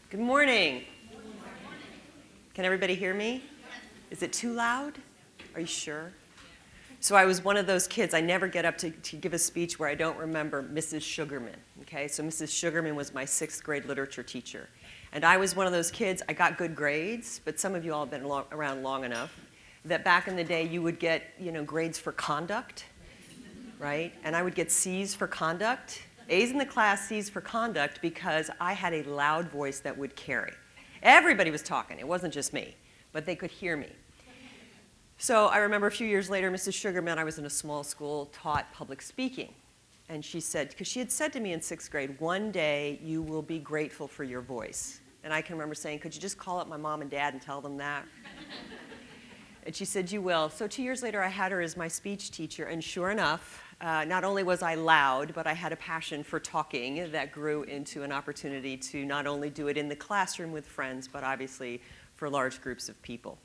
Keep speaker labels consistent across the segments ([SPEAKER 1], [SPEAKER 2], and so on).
[SPEAKER 1] Good morning. Can everybody hear me? Is it too loud? Are you sure? So I was one of those kids, I never get up to give a speech where I don't remember Mrs. Sugarman. Okay, so Mrs. Sugarman was my 6th grade literature teacher. And I was one of those kids, I got good grades, but some of you all have been around long enough, that back in the day you would get, grades for conduct, right? And I would get C's for conduct. A's in the class, C's for conduct, because I had a loud voice that would carry. Everybody was talking. It wasn't just me, but they could hear me. So I remember a few years later, Mrs. Sugarman, I was in a small school, taught public speaking. And she said, because she had said to me in 6th grade, one day you will be grateful for your voice. And I can remember saying, could you just call up my mom and dad and tell them that? And she said, you will. So 2 years later, I had her as my speech teacher. And sure enough, not only was I loud, but I had a passion for talking that grew into an opportunity to not only do it in the classroom with friends, but obviously for large groups of people.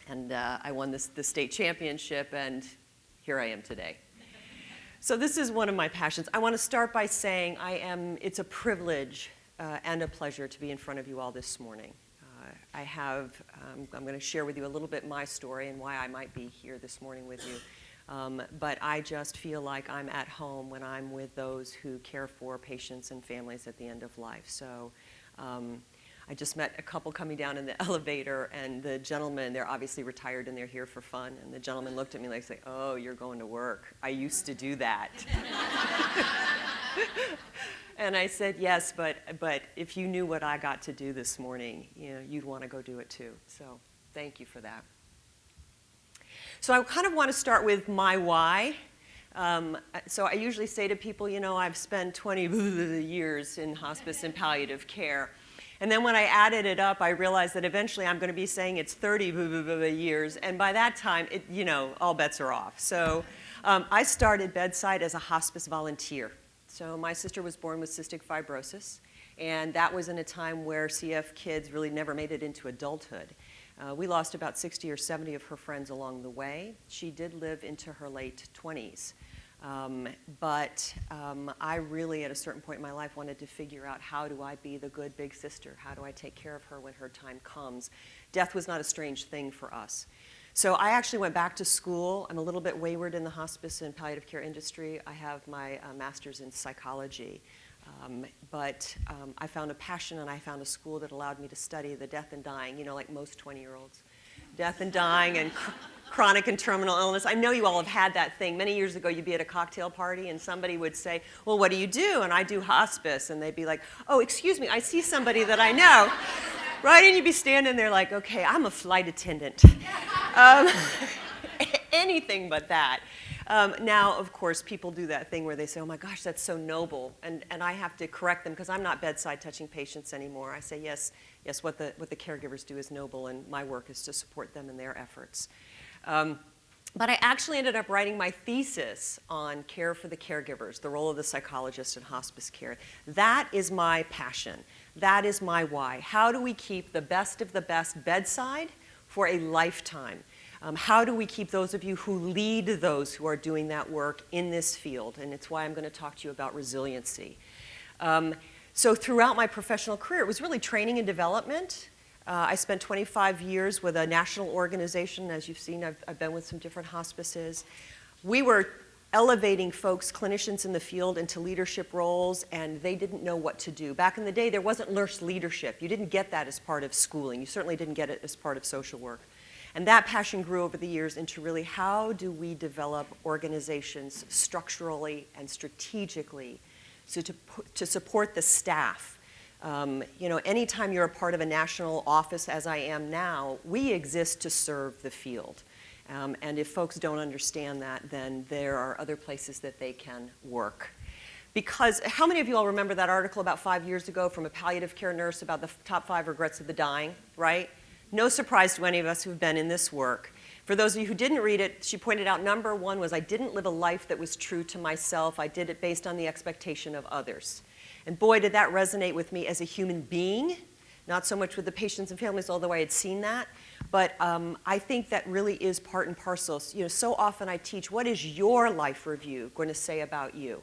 [SPEAKER 1] And I won the state championship, and here I am today. So this is one of my passions. I want to start by saying it's a privilege and a pleasure to be in front of you all this morning. I'm going to share with you a little bit my story and why I might be here this morning with you. But I just feel like I'm at home when I'm with those who care for patients and families at the end of life. So I just met a couple coming down in the elevator, and the gentleman, they're obviously retired and they're here for fun, and the gentleman looked at me like, oh, you're going to work. I used to do that. And I said, yes, but if you knew what I got to do this morning, you'd want to go do it too. So thank you for that. So I kind of want to start with my why. So I usually say to people, I've spent 20 years in hospice and palliative care. And then when I added it up, I realized that eventually I'm going to be saying it's 30 years. And by that time, all bets are off. So I started bedside as a hospice volunteer. So my sister was born with cystic fibrosis. And that was in a time where CF kids really never made it into adulthood. We lost about 60 or 70 of her friends along the way. She did live into her late 20s. But I really, at a certain point in my life, wanted to figure out, how do I be the good big sister? How do I take care of her when her time comes? Death was not a strange thing for us. So I actually went back to school. I'm a little bit wayward in the hospice and palliative care industry. I have my master's in psychology. But I found a passion, and I found a school that allowed me to study the death and dying, like most 20-year-olds. Death and dying and chronic and terminal illness. I know you all have had that thing. Many years ago, you'd be at a cocktail party, and somebody would say, well, what do you do? And I do hospice. And they'd be like, oh, excuse me, I see somebody that I know. Right? And you'd be standing there like, okay, I'm a flight attendant. Anything but that. Now, of course, people do that thing where they say, oh my gosh, that's so noble. And I have to correct them because I'm not bedside touching patients anymore. I say, yes, what the caregivers do is noble, and my work is to support them in their efforts. But I actually ended up writing my thesis on care for the caregivers, the role of the psychologist in hospice care. That is my passion. That is my why. How do we keep the best of the best bedside for a lifetime? How do we keep those of you who lead those who are doing that work in this field? And it's why I'm going to talk to you about resiliency. So throughout my professional career, it was really training and development. I spent 25 years with a national organization. As you've seen, I've been with some different hospices. We were elevating folks, clinicians in the field, into leadership roles, and they didn't know what to do. Back in the day, there wasn't nurse leadership. You didn't get that as part of schooling. You certainly didn't get it as part of social work. And that passion grew over the years into really, how do we develop organizations structurally and strategically to support the staff? Anytime you're a part of a national office, as I am now, we exist to serve the field. And if folks don't understand that, then there are other places that they can work. Because how many of you all remember that article about 5 years ago from a palliative care nurse about the top 5 regrets of the dying, right? No surprise to any of us who've been in this work. For those of you who didn't read it, she pointed out number 1 was, I didn't live a life that was true to myself. I did it based on the expectation of others. And boy, did that resonate with me as a human being, not so much with the patients and families, although I had seen that. But I think that really is part and parcel. So often I teach, what is your life review going to say about you?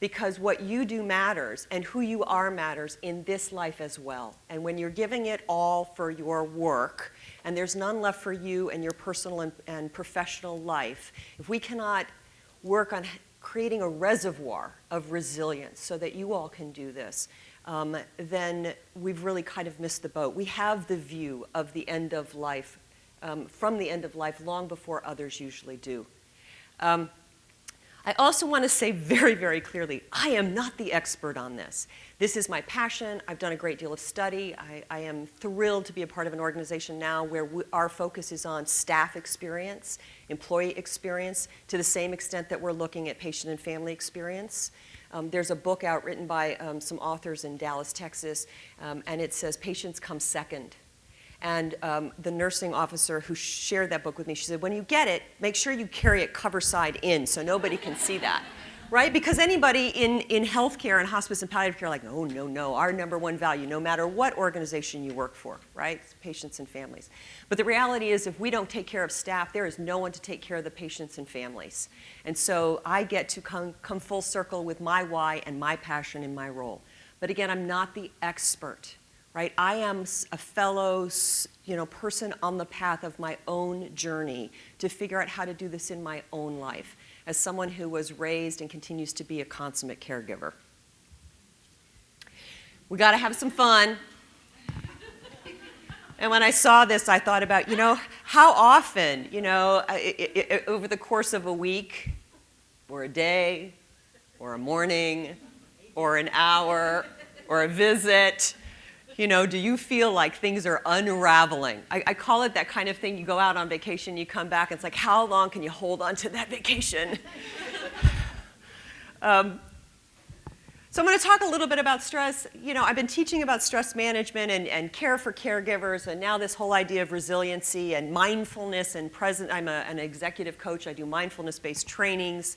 [SPEAKER 1] because what you do matters and who you are matters in this life as well. And when you're giving it all for your work and there's none left for you and your personal and professional life, if we cannot work on creating a reservoir of resilience so that you all can do this, then we've really kind of missed the boat. We have the view of the end of life, from the end of life long before others usually do. I also want to say very, very clearly, I am not the expert on this. This is my passion. I've done a great deal of study. I am thrilled to be a part of an organization now where our focus is on staff experience, employee experience, to the same extent that we're looking at patient and family experience. There's a book out written by some authors in Dallas, Texas, and it says patients come second. And the nursing officer who shared that book with me, she said, when you get it, make sure you carry it cover side in so nobody can see that, right? Because anybody in healthcare and hospice and palliative care are like, no, no, no, our number one value, no matter what organization you work for, right? It's patients and families. But the reality is if we don't take care of staff, there is no one to take care of the patients and families. And so I get to come full circle with my why and my passion in my role. But again, I'm not the expert. Right? I am a fellow, person on the path of my own journey to figure out how to do this in my own life as someone who was raised and continues to be a consummate caregiver. We got to have some fun. And when I saw this, I thought about, how often, over the course of a week or a day or a morning or an hour or a visit, do you feel like things are unraveling? I call it that kind of thing. You go out on vacation, you come back, and it's like, how long can you hold on to that vacation? So I'm going to talk a little bit about stress. I've been teaching about stress management and care for caregivers, and now this whole idea of resiliency and mindfulness and I'm an executive coach. I do mindfulness-based trainings.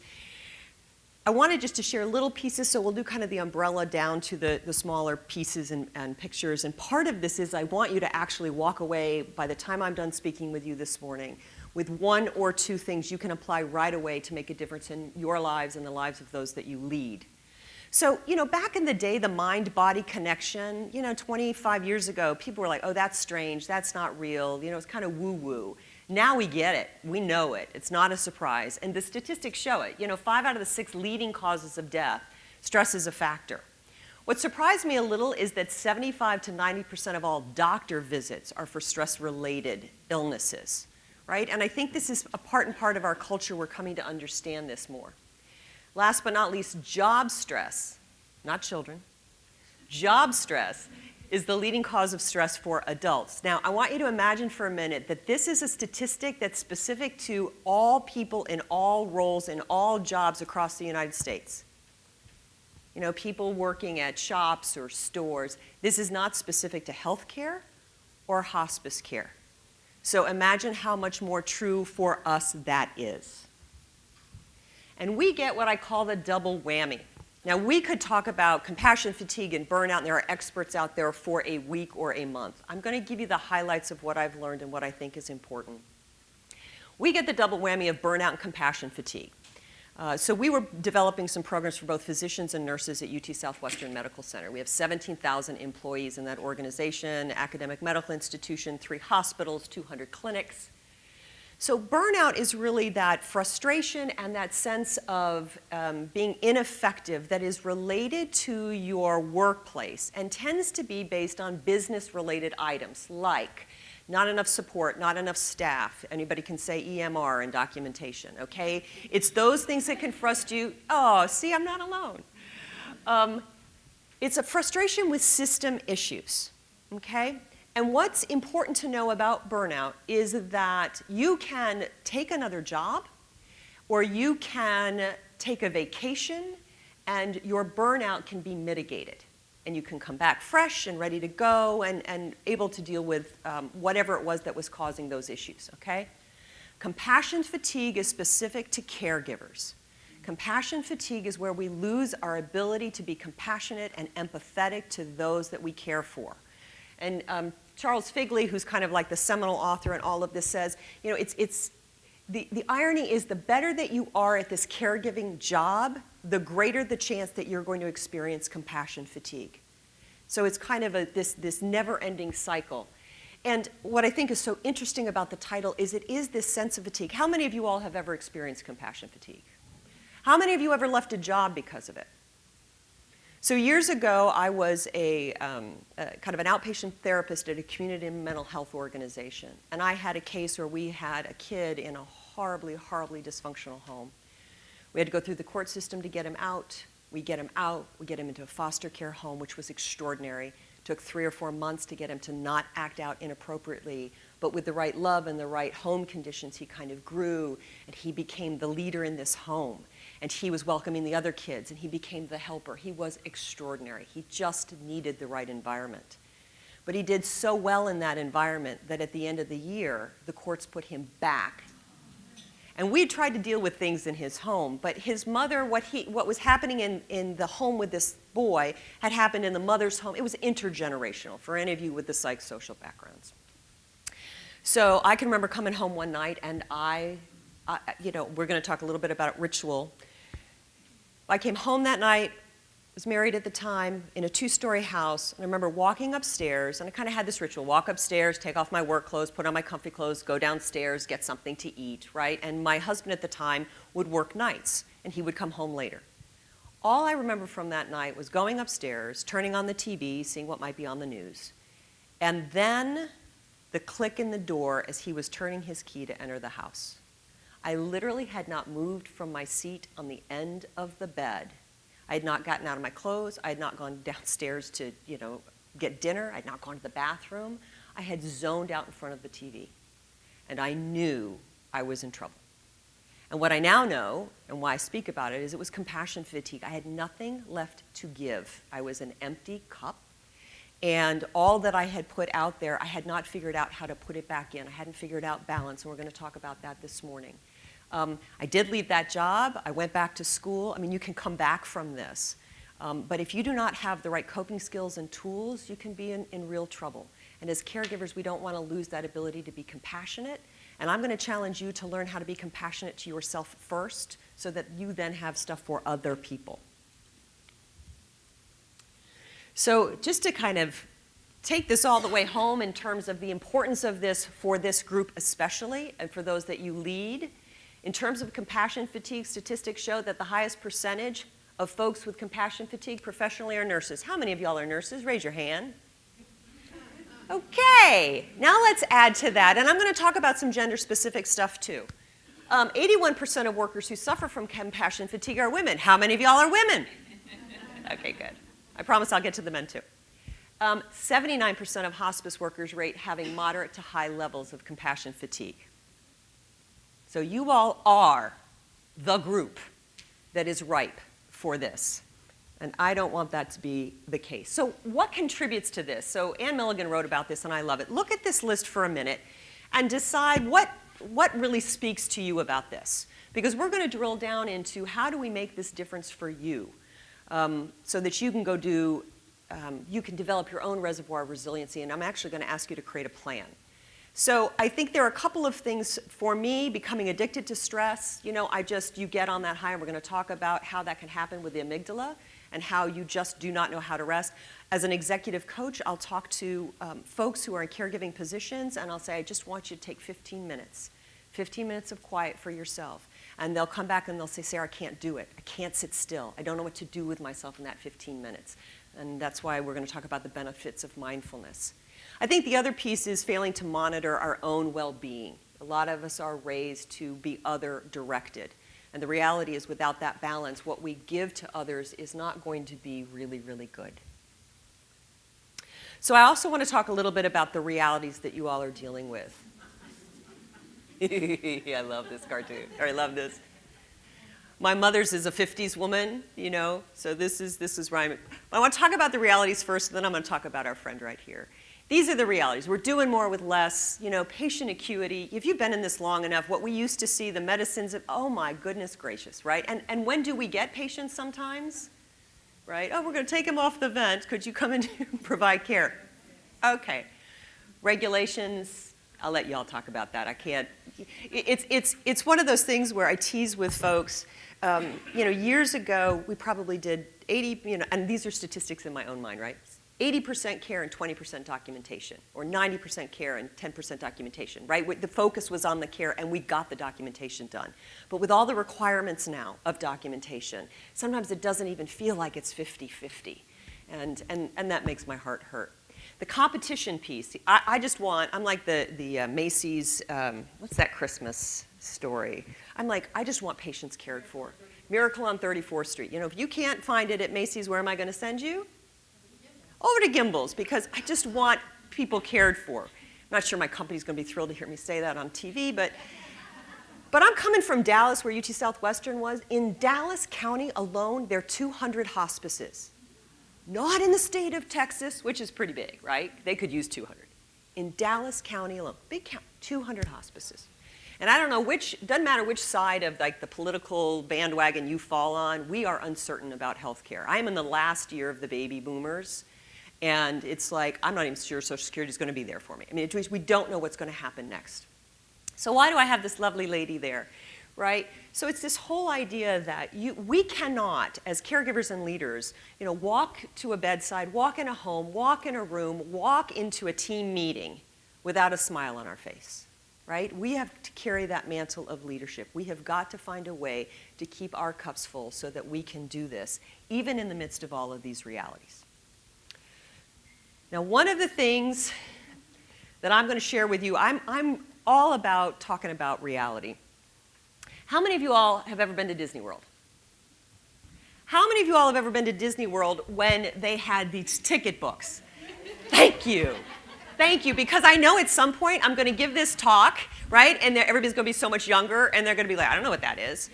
[SPEAKER 1] I wanted just to share little pieces, so we'll do kind of the umbrella down to the smaller pieces and pictures. And part of this is I want you to actually walk away by the time I'm done speaking with you this morning with one or two things you can apply right away to make a difference in your lives and the lives of those that you lead. So, back in the day, the mind-body connection, 25 years ago, people were like, oh, that's strange, that's not real, it's kind of woo-woo. Now we get it. We know it. It's not a surprise. And the statistics show it. 5 out of the 6 leading causes of death, stress is a factor. What surprised me a little is that 75 to 90% of all doctor visits are for stress-related illnesses, right? And I think this is a part of our culture. We're coming to understand this more. Last but not least, job stress, not children. Job stress is the leading cause of stress for adults. Now, I want you to imagine for a minute that this is a statistic that's specific to all people in all roles, in all jobs across the United States. People working at shops or stores. This is not specific to healthcare or hospice care. So imagine how much more true for us that is. And we get what I call the double whammy. Now, we could talk about compassion fatigue and burnout, and there are experts out there for a week or a month. I'm going to give you the highlights of what I've learned and what I think is important. We get the double whammy of burnout and compassion fatigue. So we were developing some programs for both physicians and nurses at UT Southwestern Medical Center. We have 17,000 employees in that organization, academic medical institution, 3 hospitals, 200 clinics. So burnout is really that frustration and that sense of being ineffective that is related to your workplace and tends to be based on business-related items like not enough support, not enough staff. Anybody can say EMR and documentation, okay? It's those things that can frustrate you. Oh, see, I'm not alone. It's a frustration with system issues, okay? And what's important to know about burnout is that you can take another job or you can take a vacation and your burnout can be mitigated. And you can come back fresh and ready to go and able to deal with whatever it was that was causing those issues, okay? Compassion fatigue is specific to caregivers. Compassion fatigue is where we lose our ability to be compassionate and empathetic to those that we care for. And Charles Figley, who's kind of like the seminal author in all of this, says, the irony is the better that you are at this caregiving job, the greater the chance that you're going to experience compassion fatigue. So it's kind of this never-ending cycle. And what I think is so interesting about the title is it is this sense of fatigue. How many of you all have ever experienced compassion fatigue? How many of you ever left a job because of it? So years ago, I was a kind of an outpatient therapist at a community mental health organization. And I had a case where we had a kid in a horribly, horribly dysfunctional home. We had to go through the court system to get him out. We get him out. We get him into a foster care home, which was extraordinary. It took 3 or 4 months to get him to not act out inappropriately. But with the right love and the right home conditions, he kind of grew, and he became the leader in this home. And he was welcoming the other kids, and he became the helper. He was extraordinary. He just needed the right environment. But he did so well in that environment that at the end of the year, the courts put him back. And we tried to deal with things in his home, but his mother, what was happening in the home with this boy had happened in the mother's home. It was intergenerational for any of you with the psychosocial backgrounds. So I can remember coming home one night, and we're going to talk a little bit about ritual. I came home that night, was married at the time, in a 2-story house, and I remember walking upstairs, and I kind of had this ritual: walk upstairs, take off my work clothes, put on my comfy clothes, go downstairs, get something to eat, right? And my husband at the time would work nights, and he would come home later. All I remember from that night was going upstairs, turning on the TV, seeing what might be on the news, and then the click in the door as he was turning his key to enter the house. I literally had not moved from my seat on the end of the bed. I had not gotten out of my clothes. I had not gone downstairs to, get dinner. I had not gone to the bathroom. I had zoned out in front of the TV. And I knew I was in trouble. And what I now know, and why I speak about it, is it was compassion fatigue. I had nothing left to give. I was an empty cup. And all that I had put out there, I had not figured out how to put it back in. I hadn't figured out balance, and we're going to talk about that this morning. I did leave that job. I went back to school. I mean, you can come back from this. But if you do not have the right coping skills and tools, you can be in real trouble. And as caregivers, we don't want to lose that ability to be compassionate. And I'm going to challenge you to learn how to be compassionate to yourself first so that you then have stuff for other people. So just to kind of take this all the way home in terms of the importance of this for this group especially, and for those that you lead, in terms of compassion fatigue, statistics show that the highest percentage of folks with compassion fatigue professionally are nurses. How many of y'all are nurses? Raise your hand. Okay, now let's add to that, and I'm going to talk about some gender-specific stuff too. 81% of workers who suffer from compassion fatigue are women. How many of y'all are women? Okay, good. I promise I'll get to the men too. 79% of hospice workers rate having moderate to high levels of compassion fatigue. So you all are the group that is ripe for this. And I don't want that to be the case. So what contributes to this? So Anne Milligan wrote about this, and I love it. Look at this list for a minute and decide what really speaks to you about this. Because we're going to drill down into how do we make this difference for you so that you can go do, you can develop your own reservoir of resiliency. And I'm actually going to ask you to create a plan. So I think there are a couple of things for me. Becoming addicted to stress, you get on that high, and we're going to talk about how that can happen with the amygdala and how you just do not know how to rest. As an executive coach, I'll talk to folks who are in caregiving positions, and I'll say, I just want you to take 15 minutes of quiet for yourself. And they'll come back and they'll say, Sarah, I can't do it. I can't sit still. I don't know what to do with myself in that 15 minutes. And that's why we're going to talk about the benefits of mindfulness. I think the other piece is failing to monitor our own well-being. A lot of us are raised to be other-directed. And the reality is, without that balance, what we give to others is not going to be really, really good. So I also want to talk a little bit about the realities that you all are dealing with. I love this cartoon. Or I love this. My mother's is a 50s woman, so this is rhyming. I want to talk about the realities first, and then I'm going to talk about our friend right here. These are the realities. We're doing more with less, patient acuity. If you've been in this long enough, what we used to see, the medicines of, oh my goodness gracious, right? And when do we get patients sometimes? Right? Oh, we're going to take him off the vent. Could you come in and provide care? Okay. Regulations, I'll let y'all talk about that. I can't. It's one of those things where I tease with folks. Years ago, we probably did 80, and these are statistics in my own mind, right? 80% care and 20% documentation, or 90% care and 10% documentation, right? The focus was on the care, and we got the documentation done. But with all the requirements now of documentation, sometimes it doesn't even feel like it's 50-50, and that makes my heart hurt. The competition piece, I'm like the Macy's, what's that Christmas story? I'm like, I just want patients cared for. Miracle on 34th Street. If you can't find it at Macy's, where am I going to send you? Over to Gimbel's, because I just want people cared for. I'm not sure my company's going to be thrilled to hear me say that on TV, but I'm coming from Dallas, where UT Southwestern was. In Dallas County alone, there are 200 hospices. Not in the state of Texas, which is pretty big, right? They could use 200. In Dallas County alone, big count, 200 hospices. And I don't know doesn't matter which side of like the political bandwagon you fall on, we are uncertain about healthcare. I am in the last year of the baby boomers, and it's like, I'm not even sure Social Security is going to be there for me. I mean, we don't know what's going to happen next. So why do I have this lovely lady there, right? So it's this whole idea that we cannot, as caregivers and leaders, walk to a bedside, walk in a home, walk in a room, walk into a team meeting without a smile on our face, right? We have to carry that mantle of leadership. We have got to find a way to keep our cups full so that we can do this, even in the midst of all of these realities. Now, one of the things that I'm going to share with you, I'm all about talking about reality. How many of you all have ever been to Disney World? How many of you all have ever been to Disney World when they had these ticket books? Thank you. Thank you, because I know at some point I'm going to give this talk, right? And everybody's going to be so much younger, and they're going to be like, I don't know what that is.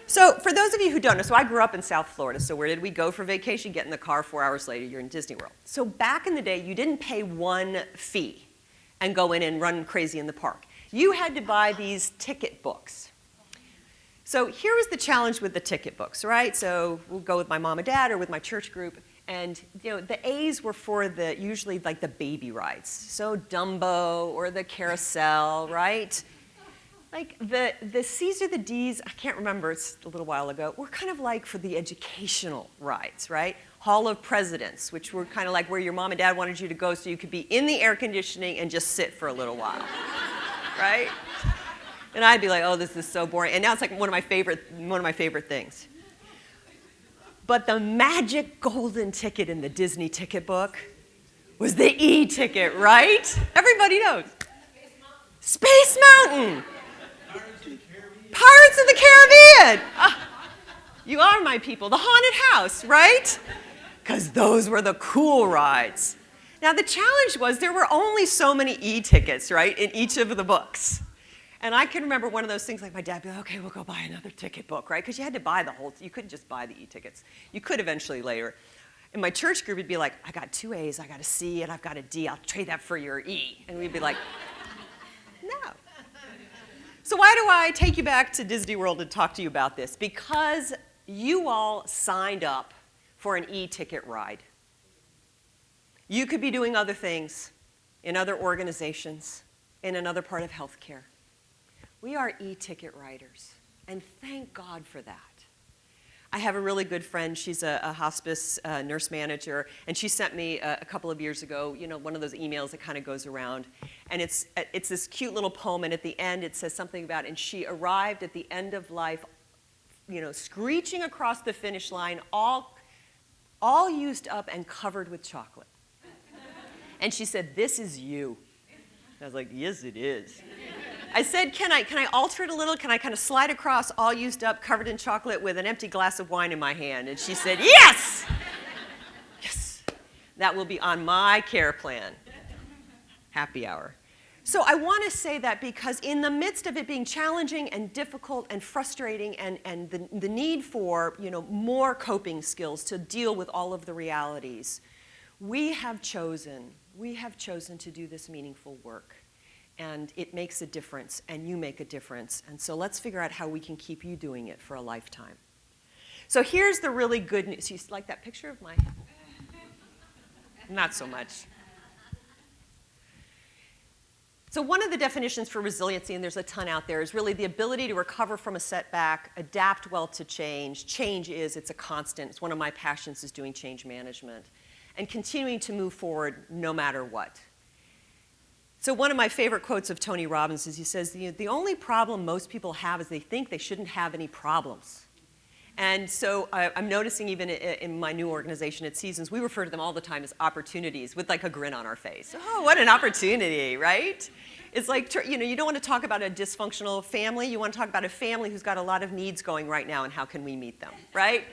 [SPEAKER 1] So for those of you who don't know, so I grew up in South Florida. So where did we go for vacation? Get in the car, 4 hours later, you're in Disney World. So back in the day, you didn't pay one fee and go in and run crazy in the park. You had to buy these ticket books. So here was the challenge with the ticket books, right? So we'll go with my mom and dad or with my church group. And the A's were for usually like the baby rides. So Dumbo or the carousel, right? Like the C's or the D's, I can't remember, it's a little while ago, were kind of like for the educational rides, right? Hall of Presidents, which were kind of like where your mom and dad wanted you to go so you could be in the air conditioning and just sit for a little while, right? And I'd be like, oh, this is so boring. And now it's like one of my favorite things. But the magic golden ticket in the Disney ticket book was the E ticket, right? Everybody knows. Space Mountain. Pirates of the Caribbean. You are my people. The haunted house, right? Because those were the cool rides. Now, the challenge was there were only so many E tickets, right, in each of the books. And I can remember one of those things like my dad would be like, okay, we'll go buy another ticket book, right? Because you had to buy you couldn't just buy the E-tickets. You could eventually later. In my church group, it'd be like, I got 2 A's, I got a C, and I've got a D. I'll trade that for your E. And we'd be like, no. So why do I take you back to Disney World and talk to you about this? Because you all signed up for an E-ticket ride. You could be doing other things in other organizations, in another part of healthcare. We are e-ticket riders, and thank God for that. I have a really good friend. She's a hospice nurse manager, and she sent me a couple of years ago, one of those emails that kind of goes around, and it's this cute little poem, and at the end it says something about, and she arrived at the end of life, screeching across the finish line, all used up and covered with chocolate. And she said, "This is you." And I was like, "Yes, it is." I said, can I alter it a little? Can I kind of slide across all used up, covered in chocolate with an empty glass of wine in my hand? And she said, yes! Yes. That will be on my care plan. Happy hour. So I want to say that because in the midst of it being challenging and difficult and frustrating and the need for more coping skills to deal with all of the realities, we have chosen to do this meaningful work. And it makes a difference, and you make a difference. And so let's figure out how we can keep you doing it for a lifetime. So here's the really good news. You like that picture of my head? Not so much. So one of the definitions for resiliency, and there's a ton out there, is really the ability to recover from a setback, adapt well to change. Change it's a constant. It's one of my passions is doing change management. And continuing to move forward no matter what. So one of my favorite quotes of Tony Robbins is he says, the only problem most people have is they think they shouldn't have any problems. And so I'm noticing even in my new organization at Seasons, we refer to them all the time as opportunities with like a grin on our face. Oh, what an opportunity, right? It's like, you don't want to talk about a dysfunctional family. You want to talk about a family who's got a lot of needs going right now and how can we meet them, right?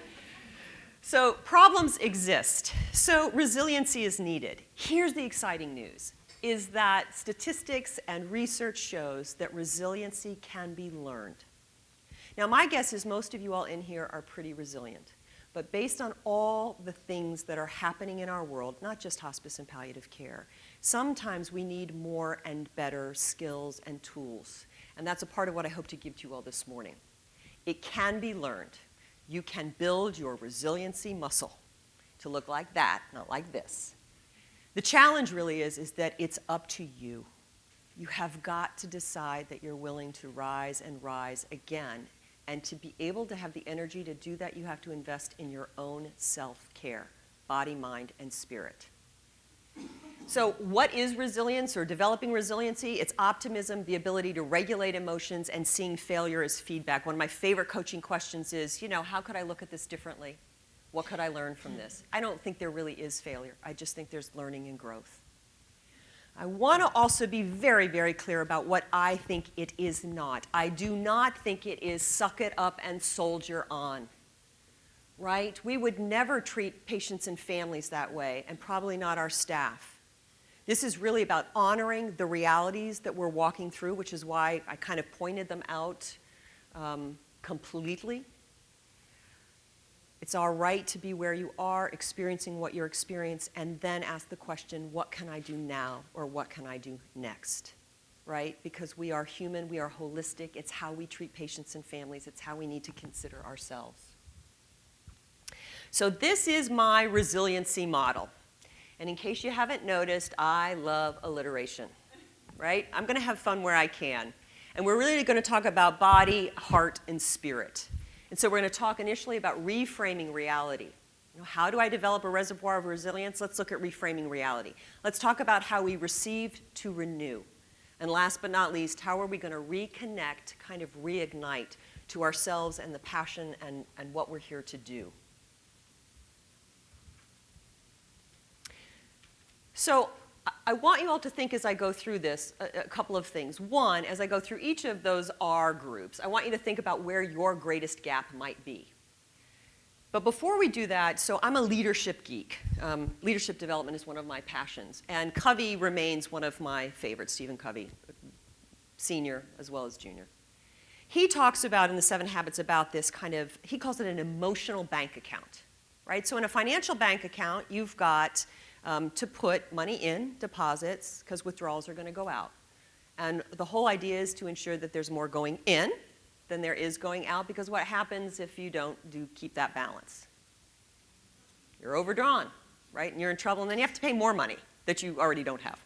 [SPEAKER 1] So problems exist. So resiliency is needed. Here's the exciting news, is that statistics and research shows that resiliency can be learned. Now, my guess is most of you all in here are pretty resilient. But based on all the things that are happening in our world, not just hospice and palliative care, sometimes we need more and better skills and tools. And that's a part of what I hope to give to you all this morning. It can be learned. You can build your resiliency muscle to look like that, not like this. The challenge really is that it's up to you. You have got to decide that you're willing to rise and rise again. And to be able to have the energy to do that, you have to invest in your own self-care, body, mind, and spirit. So what is resilience or developing resiliency? It's optimism, the ability to regulate emotions, and seeing failure as feedback. One of my favorite coaching questions is, how could I look at this differently? What could I learn from this? I don't think there really is failure. I just think there's learning and growth. I want to also be very, very clear about what I think it is not. I do not think it is suck it up and soldier on, right? We would never treat patients and families that way, and probably not our staff. This is really about honoring the realities that we're walking through, which is why I kind of pointed them out completely. It's our right to be where you are, experiencing what you're experiencing, and then ask the question, what can I do now, or what can I do next, right? Because we are human, we are holistic. It's how we treat patients and families. It's how we need to consider ourselves. So this is my resiliency model. And in case you haven't noticed, I love alliteration, right? I'm going to have fun where I can. And we're really going to talk about body, heart, and spirit. And so we're going to talk initially about reframing reality. How do I develop a reservoir of resilience? Let's look at reframing reality. Let's talk about how we receive to renew. And last but not least, how are we going to reconnect, kind of reignite to ourselves and the passion and what we're here to do. So I want you all to think as I go through this a couple of things. One, as I go through each of those R groups, I want you to think about where your greatest gap might be. But before we do that, so I'm a leadership geek. Leadership development is one of my passions. And Covey remains one of my favorites, Stephen Covey, senior as well as junior. He talks about in the 7 Habits about this kind of, he calls it an emotional bank account, right? So in a financial bank account, you've got to put money in, deposits, because withdrawals are going to go out. And the whole idea is to ensure that there's more going in than there is going out, because what happens if you don't keep that balance? You're overdrawn, right? And you're in trouble, and then you have to pay more money that you already don't have.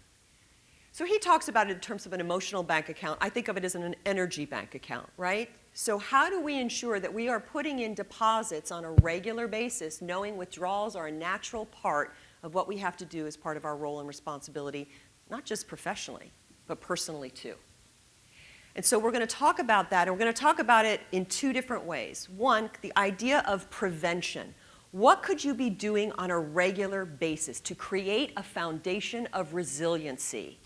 [SPEAKER 1] So he talks about it in terms of an emotional bank account. I think of it as an energy bank account, right? So how do we ensure that we are putting in deposits on a regular basis, knowing withdrawals are a natural part of what we have to do as part of our role and responsibility, not just professionally, but personally too? And so we're going to talk about that, and we're going to talk about it in 2 different ways. One, the idea of prevention. What could you be doing on a regular basis to create a foundation of resiliency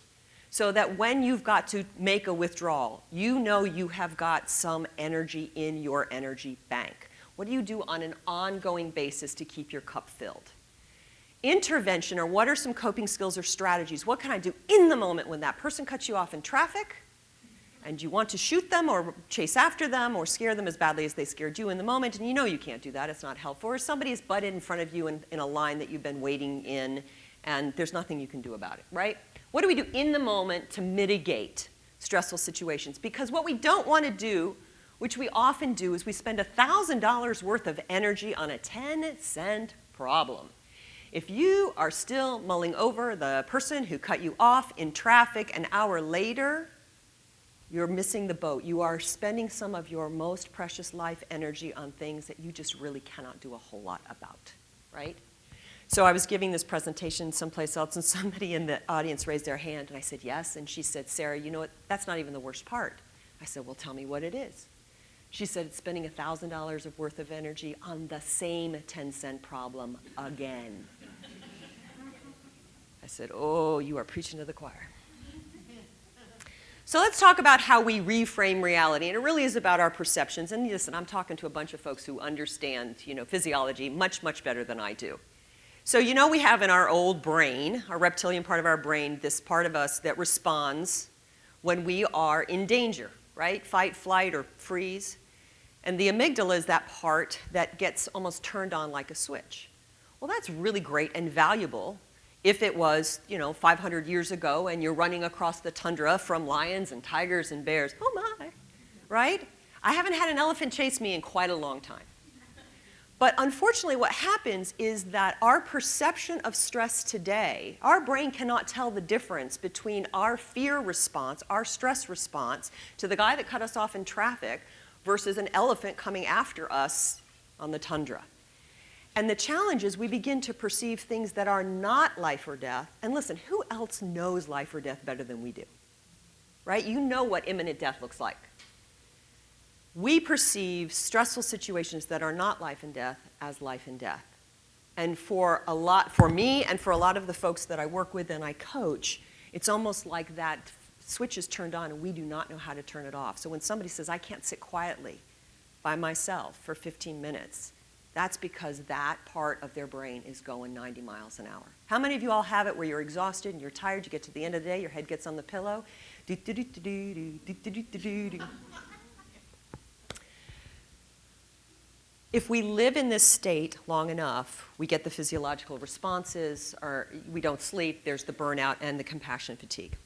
[SPEAKER 1] so that when you've got to make a withdrawal, you know you have got some energy in your energy bank? What do you do on an ongoing basis to keep your cup filled? Intervention, or what are some coping skills or strategies? What can I do in the moment when that person cuts you off in traffic and you want to shoot them or chase after them or scare them as badly as they scared you in the moment, and you know you can't do that, it's not helpful, or somebody is butted in front of you in a line that you've been waiting in and there's nothing you can do about it, right? What do we do in the moment to mitigate stressful situations? Because what we don't want to do, which we often do, is we spend $1,000 worth of energy on a 10-cent problem. If you are still mulling over the person who cut you off in traffic an hour later, you're missing the boat. You are spending some of your most precious life energy on things that you just really cannot do a whole lot about, right? So I was giving this presentation someplace else, and somebody in the audience raised their hand, and I said, yes. And she said, Sarah, you know what? That's not even the worst part. I said, well, tell me what it is. She said, it's spending $1,000 of worth of energy on the same 10-cent problem again. I said, oh, you are preaching to the choir. So let's talk about how we reframe reality. And it really is about our perceptions. And listen, I'm talking to a bunch of folks who understand, physiology much, much better than I do. So we have in our old brain, our reptilian part of our brain, this part of us that responds when we are in danger, right? Fight, flight, or freeze. And the amygdala is that part that gets almost turned on like a switch. Well, that's really great and valuable if it was, 500 years ago and you're running across the tundra from lions and tigers and bears. Oh my, right? I haven't had an elephant chase me in quite a long time. But unfortunately, what happens is that our perception of stress today, our brain cannot tell the difference between our fear response, our stress response to the guy that cut us off in traffic versus an elephant coming after us on the tundra. And the challenge is we begin to perceive things that are not life or death. And listen, who else knows life or death better than we do? Right? You know what imminent death looks like. We perceive stressful situations that are not life and death as life and death. And for me and for a lot of the folks that I work with and I coach, it's almost like that switch is turned on and we do not know how to turn it off. So when somebody says, I can't sit quietly by myself for 15 minutes, that's because that part of their brain is going 90 miles an hour. How many of you all have it where you're exhausted and you're tired, you get to the end of the day, your head gets on the pillow? If we live in this state long enough, we get the physiological responses, or we don't sleep, there's the burnout and the compassion fatigue.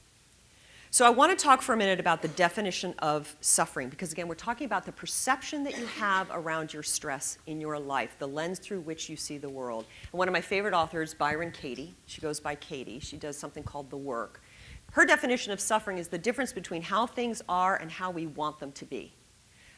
[SPEAKER 1] So I want to talk for a minute about the definition of suffering, because again, we're talking about the perception that you have around your stress in your life, the lens through which you see the world. And one of my favorite authors, Byron Katie, she goes by Katie, she does something called The Work. Her definition of suffering is the difference between how things are and how we want them to be.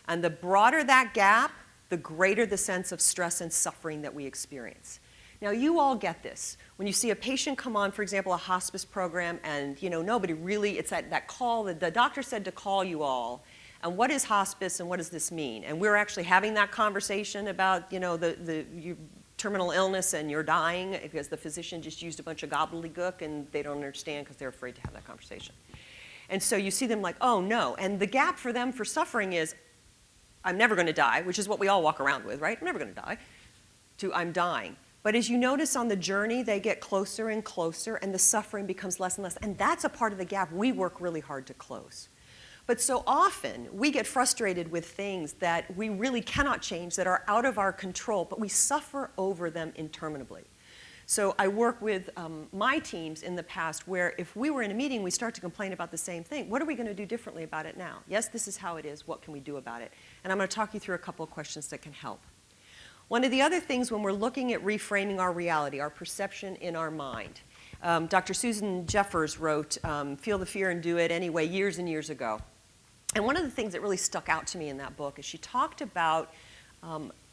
[SPEAKER 1] And the broader that gap, the greater the sense of stress and suffering that we experience. Now, you all get this. When you see a patient come on, for example, a hospice program, and nobody really, it's that call, the doctor said to call you all, and what is hospice and what does this mean? And we're actually having that conversation about, your terminal illness and you're dying because the physician just used a bunch of gobbledygook and they don't understand because they're afraid to have that conversation. And so you see them like, oh no, and the gap for them for suffering is, I'm never going to die, which is what we all walk around with, right? I'm never going to die, to I'm dying. But as you notice on the journey, they get closer and closer, and the suffering becomes less and less. And that's a part of the gap we work really hard to close. But so often, we get frustrated with things that we really cannot change, that are out of our control, but we suffer over them interminably. So I work with my teams in the past where if we were in a meeting, we start to complain about the same thing. What are we going to do differently about it now? Yes, this is how it is. What can we do about it? And I'm going to talk you through a couple of questions that can help. One of the other things when we're looking at reframing our reality, our perception in our mind, Dr. Susan Jeffers wrote Feel the Fear and Do It Anyway years and years ago. And one of the things that really stuck out to me in that book is she talked about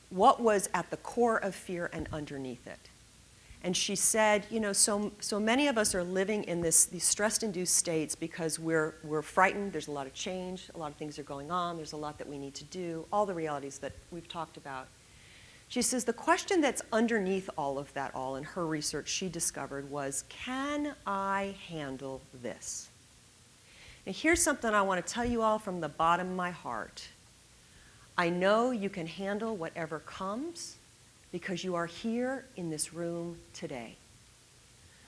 [SPEAKER 1] what was at the core of fear and underneath it. And she said, so many of us are living in these stress-induced states because we're frightened. There's a lot of change. A lot of things are going on. There's a lot that we need to do, all the realities that we've talked about. She says the question that's underneath all of that in her research she discovered was, can I handle this? And here's something I want to tell you all from the bottom of my heart. I know you can handle whatever comes because you are here in this room today.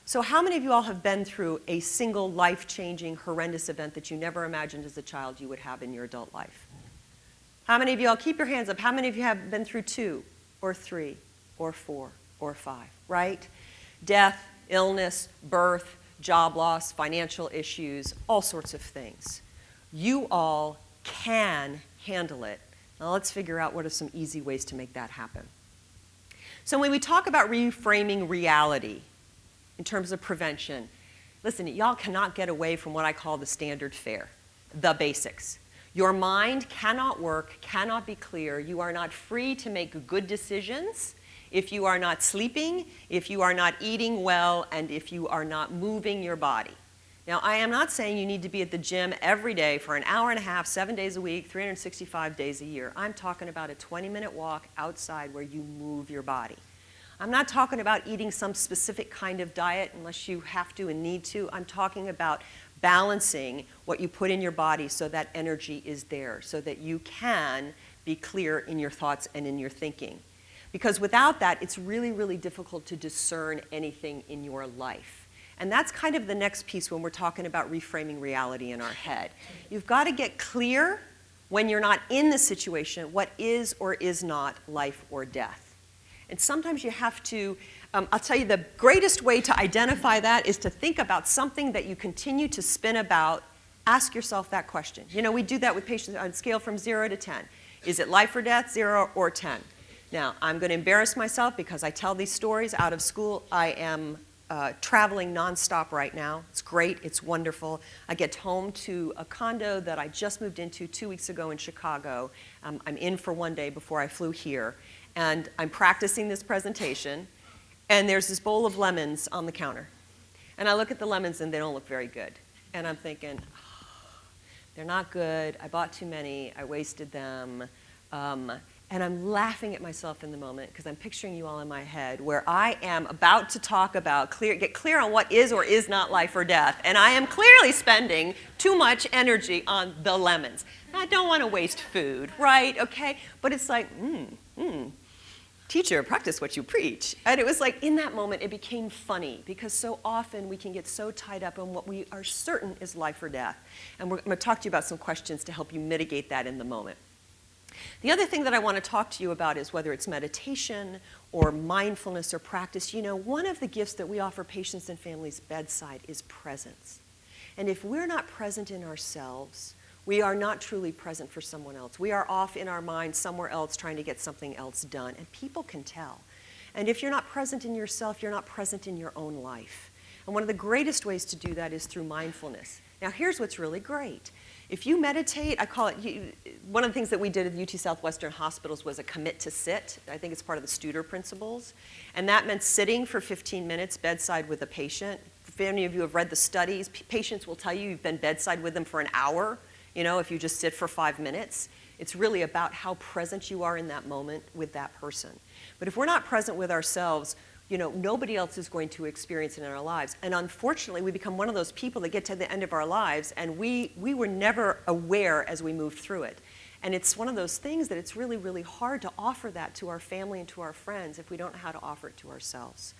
[SPEAKER 1] So how many of you all have been through a single life-changing, horrendous event that you never imagined as a child you would have in your adult life? How many of you all, keep your hands up, how many of you have been through 2 or 3 or 4 or 5, right? Death, illness, birth, job loss, financial issues, all sorts of things. You all can handle it. Now let's figure out what are some easy ways to make that happen. So when we talk about reframing reality in terms of prevention, listen, y'all cannot get away from what I call the standard fare, the basics. Your mind cannot work, cannot be clear. You are not free to make good decisions if you are not sleeping, if you are not eating well, and if you are not moving your body. Now, I am not saying you need to be at the gym every day for an hour and a half, 7 days a week, 365 days a year. I'm talking about a 20-minute walk outside where you move your body. I'm not talking about eating some specific kind of diet unless you have to and need to. I'm talking about balancing what you put in your body so that energy is there, so that you can be clear in your thoughts and in your thinking. Because without that, it's really, really difficult to discern anything in your life. And that's kind of the next piece when we're talking about reframing reality in our head. You've got to get clear when you're not in the situation what is or is not life or death. And sometimes you have to, I'll tell you the greatest way to identify that is to think about something that you continue to spin about. Ask yourself that question. You know, we do that with patients on a scale from 0 to 10. Is it life or death, 0 or 10? Now, I'm going to embarrass myself because I tell these stories out of school. I am traveling nonstop right now. It's great. It's wonderful. I get home to a condo that I just moved into 2 weeks ago in Chicago. I'm in for 1 day before I flew here. And I'm practicing this presentation. And there's this bowl of lemons on the counter. And I look at the lemons, and they don't look very good. And I'm thinking, oh, they're not good. I bought too many. I wasted them. And I'm laughing at myself in the moment because I'm picturing you all in my head where I am about to talk about, get clear on what is or is not life or death. And I am clearly spending too much energy on the lemons. I don't want to waste food, right? Okay? But it's like, teacher, practice what you preach. And it was like, in that moment, it became funny because so often we can get so tied up in what we are certain is life or death. And I'm going to talk to you about some questions to help you mitigate that in the moment. The other thing that I want to talk to you about is whether it's meditation or mindfulness or practice. You know, one of the gifts that we offer patients and families bedside is presence. And if we're not present in ourselves, we are not truly present for someone else. We are off in our mind somewhere else trying to get something else done. And people can tell. And if you're not present in yourself, you're not present in your own life. And one of the greatest ways to do that is through mindfulness. Now, here's what's really great. If you meditate, I call it, one of the things that we did at the UT Southwestern hospitals was a commit to sit. I think it's part of the Studer principles. And that meant sitting for 15 minutes bedside with a patient. If any of you have read the studies, patients will tell you you've been bedside with them for an hour, you know, if you just sit for 5 minutes. It's really about how present you are in that moment with that person. But if we're not present with ourselves, you know, nobody else is going to experience it in our lives. And unfortunately, we become one of those people that get to the end of our lives, and we were never aware as we moved through it. And it's one of those things that it's really, really hard to offer that to our family and to our friends if we don't know how to offer it to ourselves.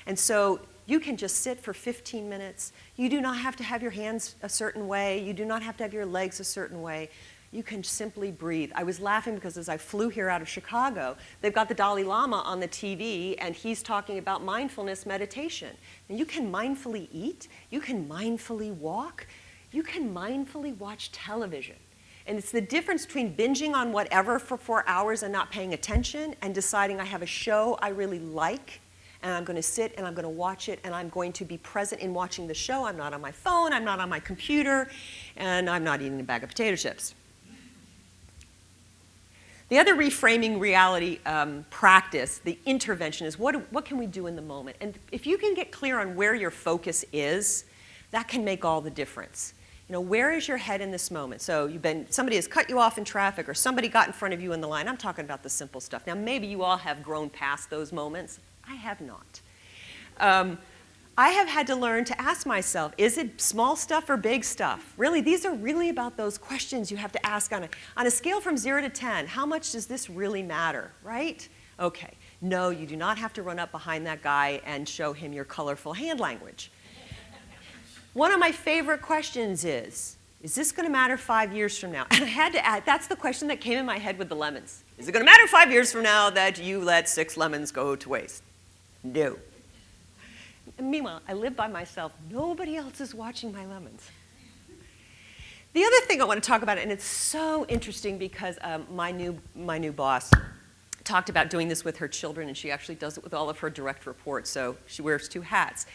[SPEAKER 1] And so you can just sit for 15 minutes. You do not have to have your hands a certain way. You do not have to have your legs a certain way. You can simply breathe. I was laughing because as I flew here out of Chicago, they've got the Dalai Lama on the TV, and he's talking about mindfulness meditation. And you can mindfully eat. You can mindfully walk. You can mindfully watch television. And it's the difference between binging on whatever for 4 hours and not paying attention and deciding I have a show I really like, and I'm going to sit and I'm going to watch it, and I'm going to be present in watching the show. I'm not on my phone. I'm not on my computer. And I'm not eating a bag of potato chips. The other reframing reality practice, the intervention, is what can we do in the moment? And if you can get clear on where your focus is, that can make all the difference. You know, where is your head in this moment? So somebody has cut you off in traffic, or somebody got in front of you in the line. I'm talking about the simple stuff. Now, maybe you all have grown past those moments. I have not. I have had to learn to ask myself, is it small stuff or big stuff? Really, these are really about those questions you have to ask on a scale from 0 to 10. How much does this really matter, right? Okay. No, you do not have to run up behind that guy and show him your colorful hand language. One of my favorite questions is this going to matter 5 years from now? And I had to add, that's the question that came in my head with the lemons. Is it going to matter 5 years from now that you let 6 lemons go to waste? No. And meanwhile, I live by myself. Nobody else is watching my lemons. The other thing I want to talk about, and it's so interesting because my new boss talked about doing this with her children, and she actually does it with all of her direct reports, so she wears two hats.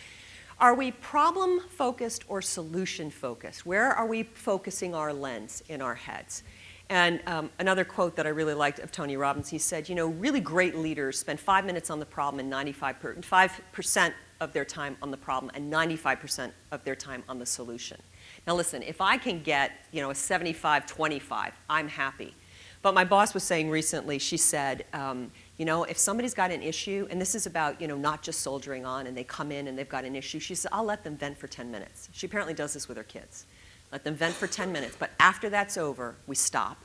[SPEAKER 1] Are we problem-focused or solution-focused? Where are we focusing our lens in our heads? And another quote that I really liked of Tony Robbins, he said, you know, really great leaders spend 5 minutes on the problem and 5% of their time on the problem and 95% of their time on the solution. Now listen, if I can get, you know, a 75-25, I'm happy. But my boss was saying recently, she said, you know, if somebody's got an issue, and this is about, you know, not just soldiering on, and they come in and they've got an issue, she said, I'll let them vent for 10 minutes. She apparently does this with her kids. Let them vent for 10 minutes, but after that's over, we stop.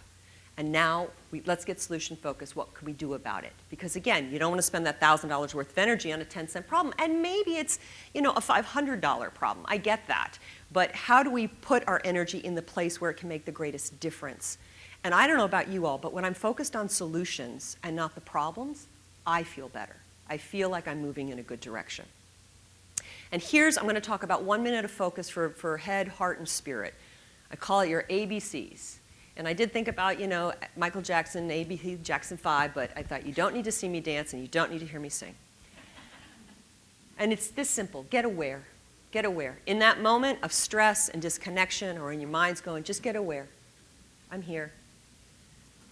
[SPEAKER 1] And now, let's get solution focused. What can we do about it? Because again, you don't want to spend that $1,000 worth of energy on a 10-cent problem. And maybe it's, you know, a $500 problem. I get that. But how do we put our energy in the place where it can make the greatest difference? And I don't know about you all, but when I'm focused on solutions and not the problems, I feel better. I feel like I'm moving in a good direction. And here's, I'm going to talk about 1 minute of focus for head, heart, and spirit. I call it your ABCs. And I did think about, you know, Michael Jackson, ABC, Jackson 5, but I thought you don't need to see me dance and you don't need to hear me sing. And it's this simple, get aware, get aware. In that moment of stress and disconnection or in your mind's going, just get aware. I'm here.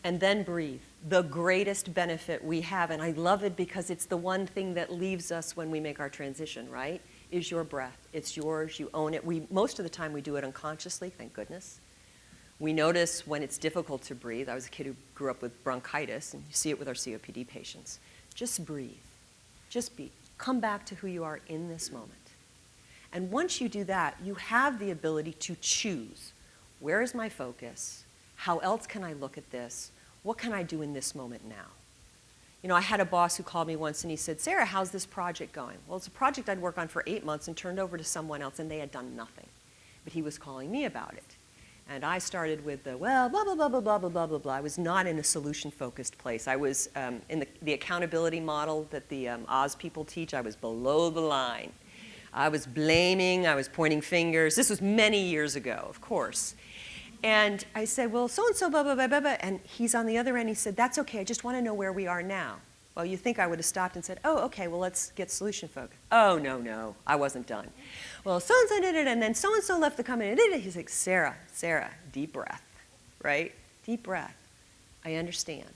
[SPEAKER 1] And then breathe. The greatest benefit we have, and I love it because it's the one thing that leaves us when we make our transition, right? Is your breath. It's yours, you own it. Most of the time we do it unconsciously, thank goodness. We notice when it's difficult to breathe. I was a kid who grew up with bronchitis, and you see it with our COPD patients. Just breathe. Just be. Come back to who you are in this moment. And once you do that, you have the ability to choose. Where is my focus? How else can I look at this? What can I do in this moment now? You know, I had a boss who called me once and he said, Sarah, how's this project going? Well, it's a project I'd worked on for 8 months and turned over to someone else, and they had done nothing. But he was calling me about it. And I started with the, well, blah, blah, blah, blah, blah, blah, blah, blah. I was not in a solution-focused place. I was in the accountability model that the Oz people teach. I was below the line. I was blaming. I was pointing fingers. This was many years ago, of course. And I said, well, so-and-so, blah, blah, blah, blah, blah. And he's on the other end. He said, that's OK. I just want to know where we are now. Well, you think I would have stopped and said, oh, OK, well, let's get solution focused. Oh, no, no, I wasn't done. Well, so-and-so did it, and then so-and-so left the company and did it. He's like, Sarah, deep breath, right? Deep breath. I understand.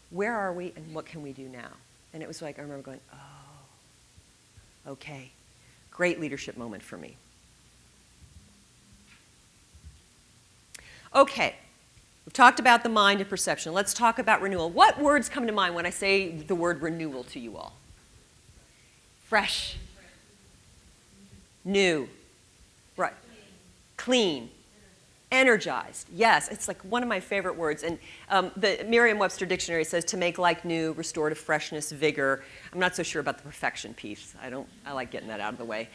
[SPEAKER 1] Where are we, and what can we do now? And it was like, I remember going, oh, OK. Great leadership moment for me. OK. We've talked about the mind and perception. Let's talk about renewal. What words come to mind when I say the word renewal to you all? Fresh. New. Right. Clean. Energized. Yes, it's like one of my favorite words. And the Merriam-Webster dictionary says to make like new, restore to freshness, vigor. I'm not so sure about the perfection piece. I like getting that out of the way.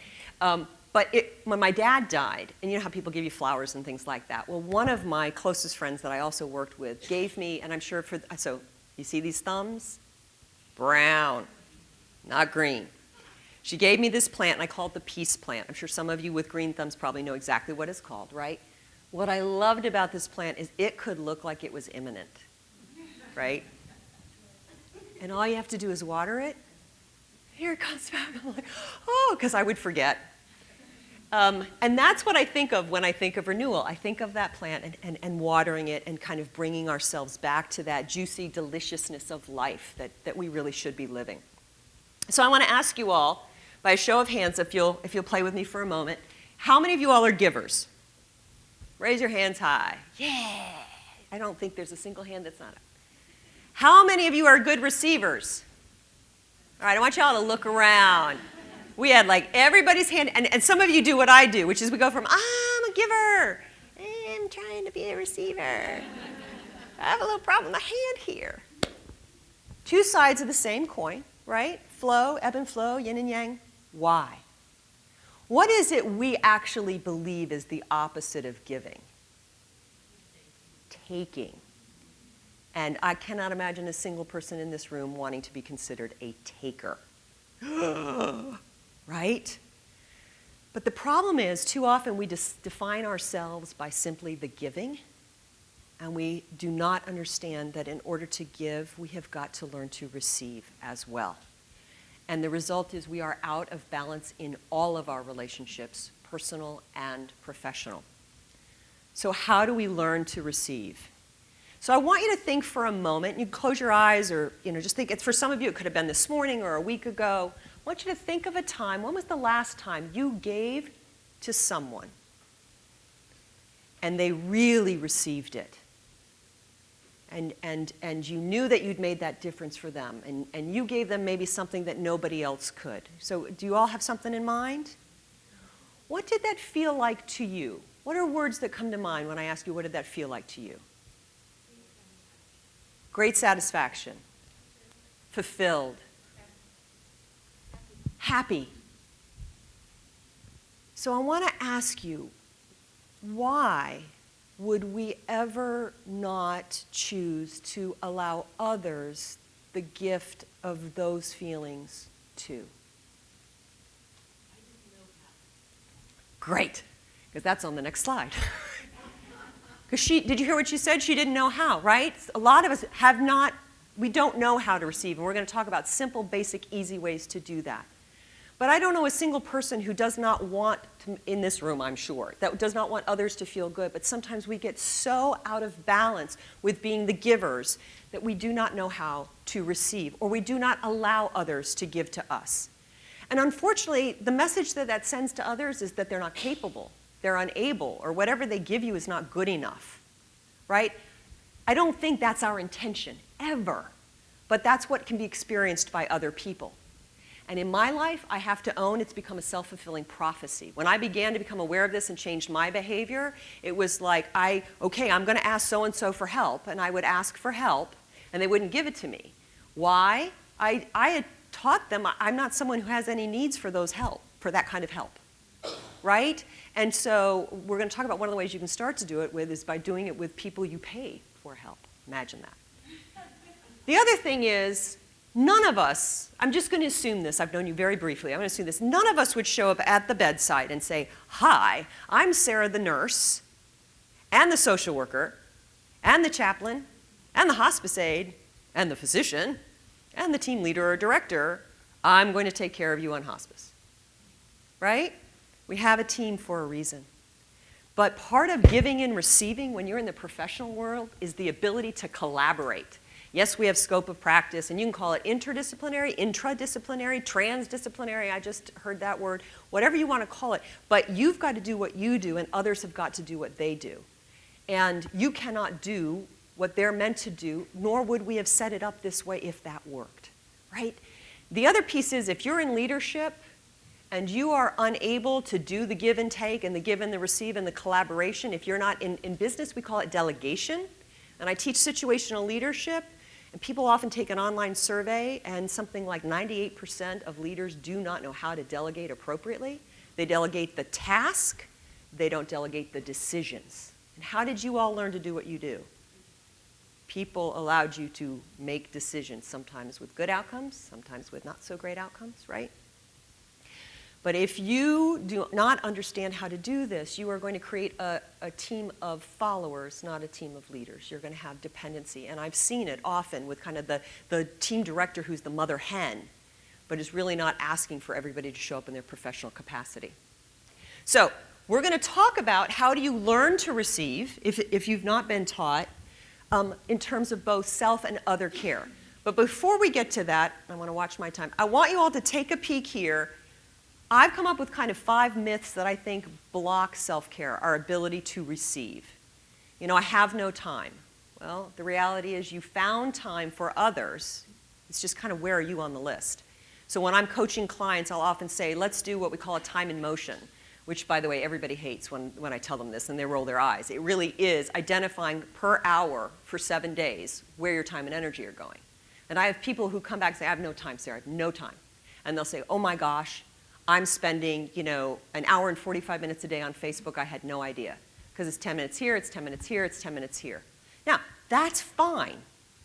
[SPEAKER 1] But when my dad died, and you know how people give you flowers and things like that, well, one of my closest friends that I also worked with gave me, and I'm sure so you see these thumbs? Brown, not green. She gave me this plant, and I call it the peace plant. I'm sure some of you with green thumbs probably know exactly what it's called, right? What I loved about this plant is it could look like it was imminent, right? And all you have to do is water it. Here it comes back. I'm like, oh, because I would forget. And that's what I think of when I think of renewal. I think of that plant and watering it and kind of bringing ourselves back to that juicy deliciousness of life that we really should be living. So I want to ask you all, by a show of hands, if you'll play with me for a moment, how many of you all are givers? Raise your hands high. Yeah. I don't think there's a single hand that's not up. How many of you are good receivers? All right, I want you all to look around. We had like everybody's hand, and some of you do what I do, which is we go from, I'm a giver, I'm trying to be a receiver. I have a little problem with my hand here. Two sides of the same coin, right? Flow, ebb and flow, yin and yang. Why? What is it we actually believe is the opposite of giving? Taking. And I cannot imagine a single person in this room wanting to be considered a taker. Right? But the problem is, too often we define ourselves by simply the giving And we do not understand that in order to give, we have got to learn to receive as well. And the result is we are out of balance in all of our relationships, personal and professional. So how do we learn to receive? So I want you to think for a moment. You close your eyes or just think. It's for some of you, it could have been this morning or a week ago. I want you to think of a time. When was the last time you gave to someone and they really received it? And you knew that you'd made that difference for them. And you gave them maybe something that nobody else could. So do you all have something in mind? What did that feel like to you? What are words that come to mind when I ask you, what did that feel like to you? Great satisfaction. Fulfilled. Happy. So I want to ask you, why would we ever not choose to allow others the gift of those feelings too? Great, because that's on the next slide. Because did you hear what she said? She didn't know how, right? A lot of us we don't know how to receive, and we're going to talk about simple, basic, easy ways to do that. But I don't know a single person who does not want, in this room I'm sure, that does not want others to feel good. But sometimes we get so out of balance with being the givers that we do not know how to receive, or we do not allow others to give to us. And unfortunately, the message that sends to others is that they're not capable, they're unable, or whatever they give you is not good enough, right? I don't think that's our intention, ever. But that's what can be experienced by other people. And in my life, I have to own it's become a self-fulfilling prophecy. When I began to become aware of this and changed my behavior, it was like, okay, I'm going to ask so-and-so for help, and I would ask for help, and they wouldn't give it to me. Why? I had taught them I'm not someone who has any needs for that kind of help, right? And so we're going to talk about one of the ways you can start to do it with is by doing it with people you pay for help. Imagine that. The other thing is, none of us, I'm just going to assume this, I've known you very briefly, I'm going to assume this, none of us would show up at the bedside and say, hi, I'm Sarah the nurse, and the social worker, and the chaplain, and the hospice aide, and the physician, and the team leader or director, I'm going to take care of you on hospice. Right? We have a team for a reason. But part of giving and receiving when you're in the professional world is the ability to collaborate. Yes, we have scope of practice, and you can call it interdisciplinary, intradisciplinary, transdisciplinary, I just heard that word, whatever you want to call it. But you've got to do what you do, and others have got to do what they do. And you cannot do what they're meant to do, nor would we have set it up this way if that worked, right? The other piece is if you're in leadership and you are unable to do the give and take and the give and the receive and the collaboration, if you're not in business, we call it delegation. And I teach situational leadership. And people often take an online survey, and something like 98% of leaders do not know how to delegate appropriately. They delegate the task, they don't delegate the decisions. And how did you all learn to do what you do? People allowed you to make decisions, sometimes with good outcomes, sometimes with not so great outcomes, right? But if you do not understand how to do this, you are going to create a team of followers, not a team of leaders. You're going to have dependency. And I've seen it often with kind of the team director who's the mother hen, but is really not asking for everybody to show up in their professional capacity. So we're going to talk about how do you learn to receive, if you've not been taught, in terms of both self and other care. But before we get to that, I want to watch my time. I want you all to take a peek here. I've come up with kind of 5 myths that I think block self-care, our ability to receive. You know, I have no time. Well, the reality is you found time for others. It's just kind of where are you on the list? So when I'm coaching clients, I'll often say, let's do what we call a time in motion, which, by the way, everybody hates when I tell them this and they roll their eyes. It really is identifying per hour for 7 days where your time and energy are going. And I have people who come back and say, I have no time, Sarah, I have no time. And they'll say, oh my gosh, I'm spending, an hour and 45 minutes a day on Facebook. I had no idea. Because it's 10 minutes here, it's 10 minutes here, it's 10 minutes here. Now, that's fine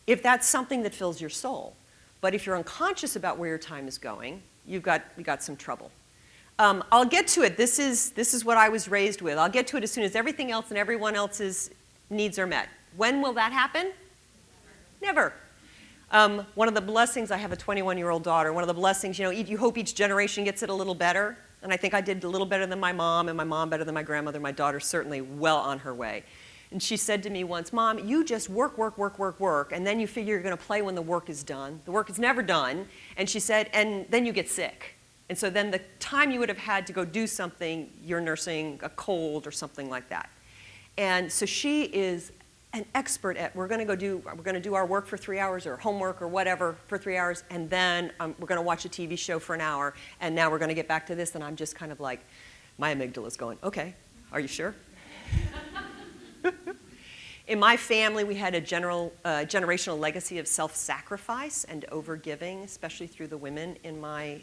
[SPEAKER 1] if that's something that fills your soul. But if you're unconscious about where your time is going, you got some trouble. I'll get to it. This is what I was raised with. I'll get to it as soon as everything else and everyone else's needs are met. When will that happen? Never. One of the blessings, I have a 21-year-old daughter, one of the blessings, you hope each generation gets it a little better. And I think I did a little better than my mom, and my mom better than my grandmother. My daughter's certainly well on her way. And she said to me once, Mom, you just work, and then you figure you're going to play when the work is done. The work is never done. And she said, and then you get sick. And so then the time you would have had to go do something, you're nursing a cold or something like that. And so she is an expert at, we're going to do our work for 3 hours or homework or whatever for 3 hours, and then we're going to watch a TV show for an hour, and now we're going to get back to this, and I'm just kind of like, my amygdala's going, okay, are you sure? In my family, we had a generational legacy of self-sacrifice and overgiving, especially through the women in my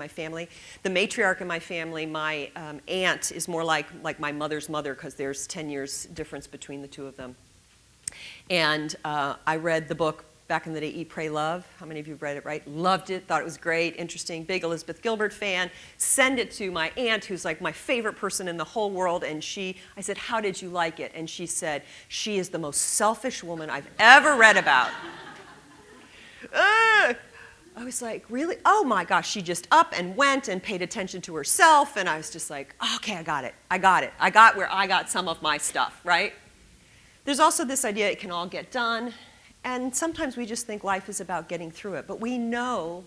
[SPEAKER 1] family. The matriarch in my family, my aunt, is more like my mother's mother because there's 10 years difference between the two of them. And I read the book back in the day, Eat, Pray, Love. How many of you have read it, right? Loved it, thought it was great, interesting, big Elizabeth Gilbert fan. Send it to my aunt, who's like my favorite person in the whole world, and I said, how did you like it? And she said, she is the most selfish woman I've ever read about. I was like, really? Oh my gosh, she just up and went and paid attention to herself, and I was just like, okay, I got it. I got where I got some of my stuff, right? There's also this idea it can all get done. And sometimes we just think life is about getting through it. But we know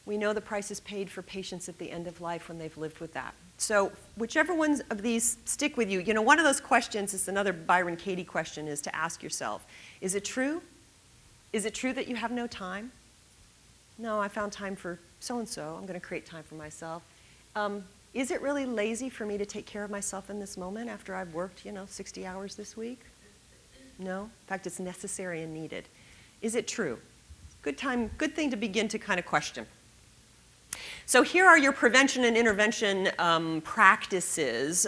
[SPEAKER 1] the price is paid for patients at the end of life when they've lived with that. So whichever ones of these stick with you, one of those questions is another Byron Katie question, is to ask yourself, is it true? Is it true that you have no time? No, I found time for so-and-so. I'm going to create time for myself. Is it really lazy for me to take care of myself in this moment after I've worked, 60 hours this week? No. In fact, it's necessary and needed. Is it true? Good thing to begin to kind of question. So here are your prevention and intervention practices.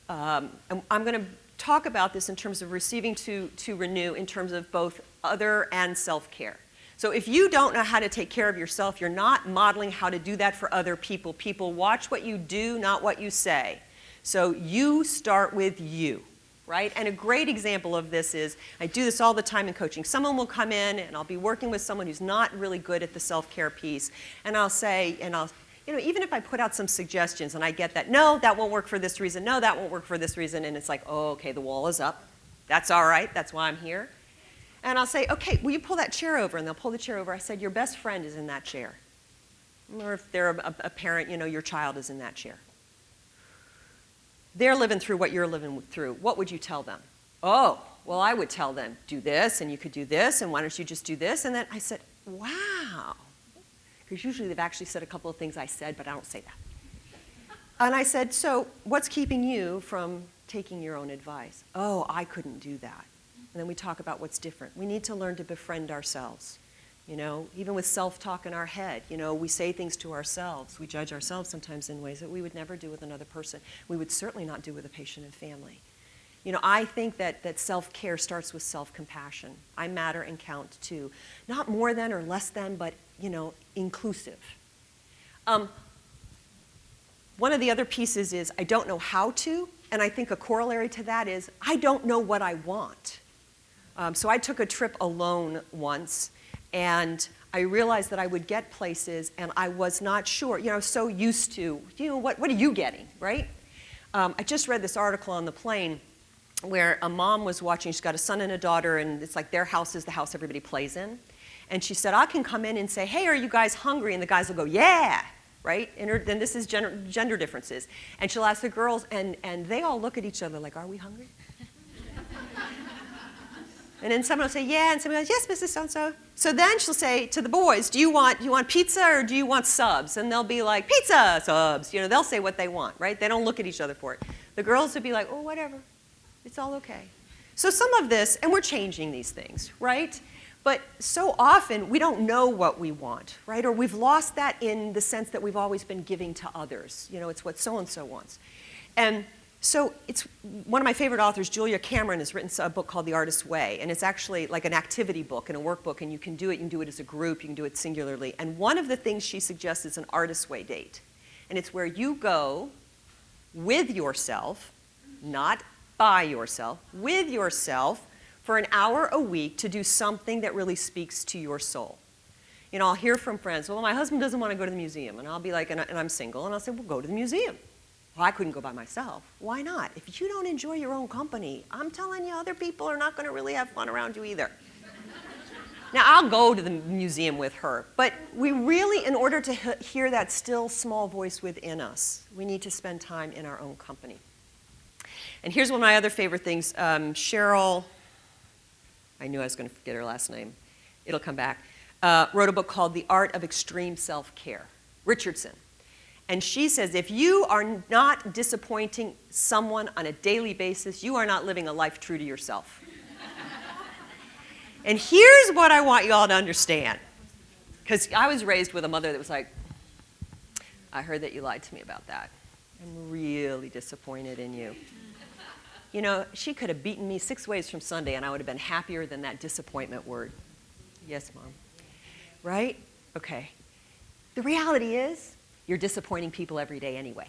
[SPEAKER 1] I'm going to talk about this in terms of receiving to renew, in terms of both other and self-care. So if you don't know how to take care of yourself, you're not modeling how to do that for other people. People watch what you do, not what you say. So you start with you. Right? And a great example of this is, I do this all the time in coaching. Someone will come in, and I'll be working with someone who's not really good at the self-care piece, and I'll say, even if I put out some suggestions and I get that, no, that won't work for this reason, no, that won't work for this reason, and it's like, oh, okay, the wall is up. That's all right, that's why I'm here. And I'll say, okay, will you pull that chair over? And they'll pull the chair over. I said, your best friend is in that chair. Or if they're a parent, your child is in that chair. They're living through what you're living through. What would you tell them? Oh, well, I would tell them, do this, and you could do this, and why don't you just do this? And then I said, wow. Because usually they've actually said a couple of things I said, but I don't say that. And I said, so what's keeping you from taking your own advice? Oh, I couldn't do that. And then we talk about what's different. We need to learn to befriend ourselves. Even with self-talk in our head, we say things to ourselves. We judge ourselves sometimes in ways that we would never do with another person. We would certainly not do with a patient and family. I think that self-care starts with self-compassion. I matter and count too. Not more than or less than, but, inclusive. One of the other pieces is I don't know how to, and I think a corollary to that is I don't know what I want. So I took a trip alone once, and I realized that I would get places, and I was not sure, so used to, what are you getting, right? I just read this article on the plane where a mom was watching. She's got a son and a daughter, and it's like their house is the house everybody plays in. And she said, I can come in and say, hey, are you guys hungry? And the guys will go, yeah, right? And then this is gender differences. And she'll ask the girls, and they all look at each other like, are we hungry? And then someone will say, yeah, and somebody goes, yes, Mrs. So-and-so. So then she'll say to the boys, do you want pizza or do you want subs? And they'll be like, pizza, subs. They'll say what they want, right? They don't look at each other for it. The girls would be like, oh, whatever. It's all okay. So some of this, and we're changing these things, right? But so often we don't know what we want, right? Or we've lost that in the sense that we've always been giving to others. It's what so-and-so wants. And so it's one of my favorite authors, Julia Cameron, has written a book called The Artist's Way, and it's actually like an activity book and a workbook, and you can do it as a group, you can do it singularly. And one of the things she suggests is an Artist's Way date. And it's where you go with yourself, not by yourself, with yourself for an hour a week to do something that really speaks to your soul. You know, I'll hear from friends, well, my husband doesn't want to go to the museum. And I'll be like, and I'm single, and I'll say, well, go to the museum. Well, I couldn't go by myself. Why not? If you don't enjoy your own company, I'm telling you, other people are not going to really have fun around you either. Now, I'll go to the museum with her, but we really, in order to hear that still small voice within us, we need to spend time in our own company. And here's one of my other favorite things. Cheryl, I knew I was going to forget her last name. It'll come back. Wrote a book called The Art of Extreme Self-Care, Richardson. And she says, if you are not disappointing someone on a daily basis, you are not living a life true to yourself. And here's what I want you all to understand. Because I was raised with a mother that was like, I heard that you lied to me about that. I'm really disappointed in you. You know, she could have beaten me 6 ways from Sunday, and I would have been happier than that disappointment word. Yes, Mom. Right? Okay. The reality is, you're disappointing people every day anyway.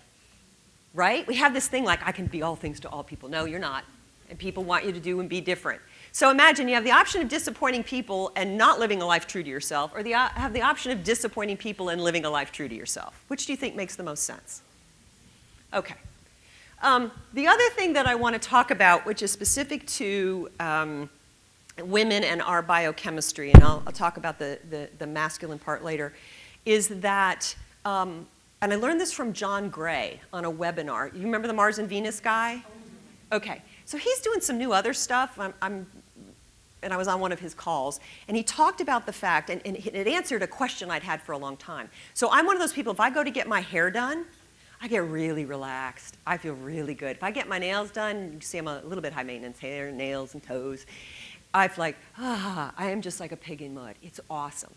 [SPEAKER 1] Right? We have this thing like, I can be all things to all people. No, you're not. And people want you to do and be different. So imagine you have the option of disappointing people and not living a life true to yourself, or have the option of disappointing people and living a life true to yourself. Which do you think makes the most sense? Okay. The other thing that I want to talk about, which is specific to women and our biochemistry, and I'll talk about the masculine part later, is that, and I learned this from John Gray on a webinar. You remember the Mars and Venus guy? Okay. So he's doing some new other stuff, and I was on one of his calls, and he talked about the fact, and it answered a question I'd had for a long time. So I'm one of those people, if I go to get my hair done, I get really relaxed. I feel really good. If I get my nails done, you see I'm a little bit high maintenance, hair, nails, and toes. I feel like, I am just like a pig in mud. It's awesome.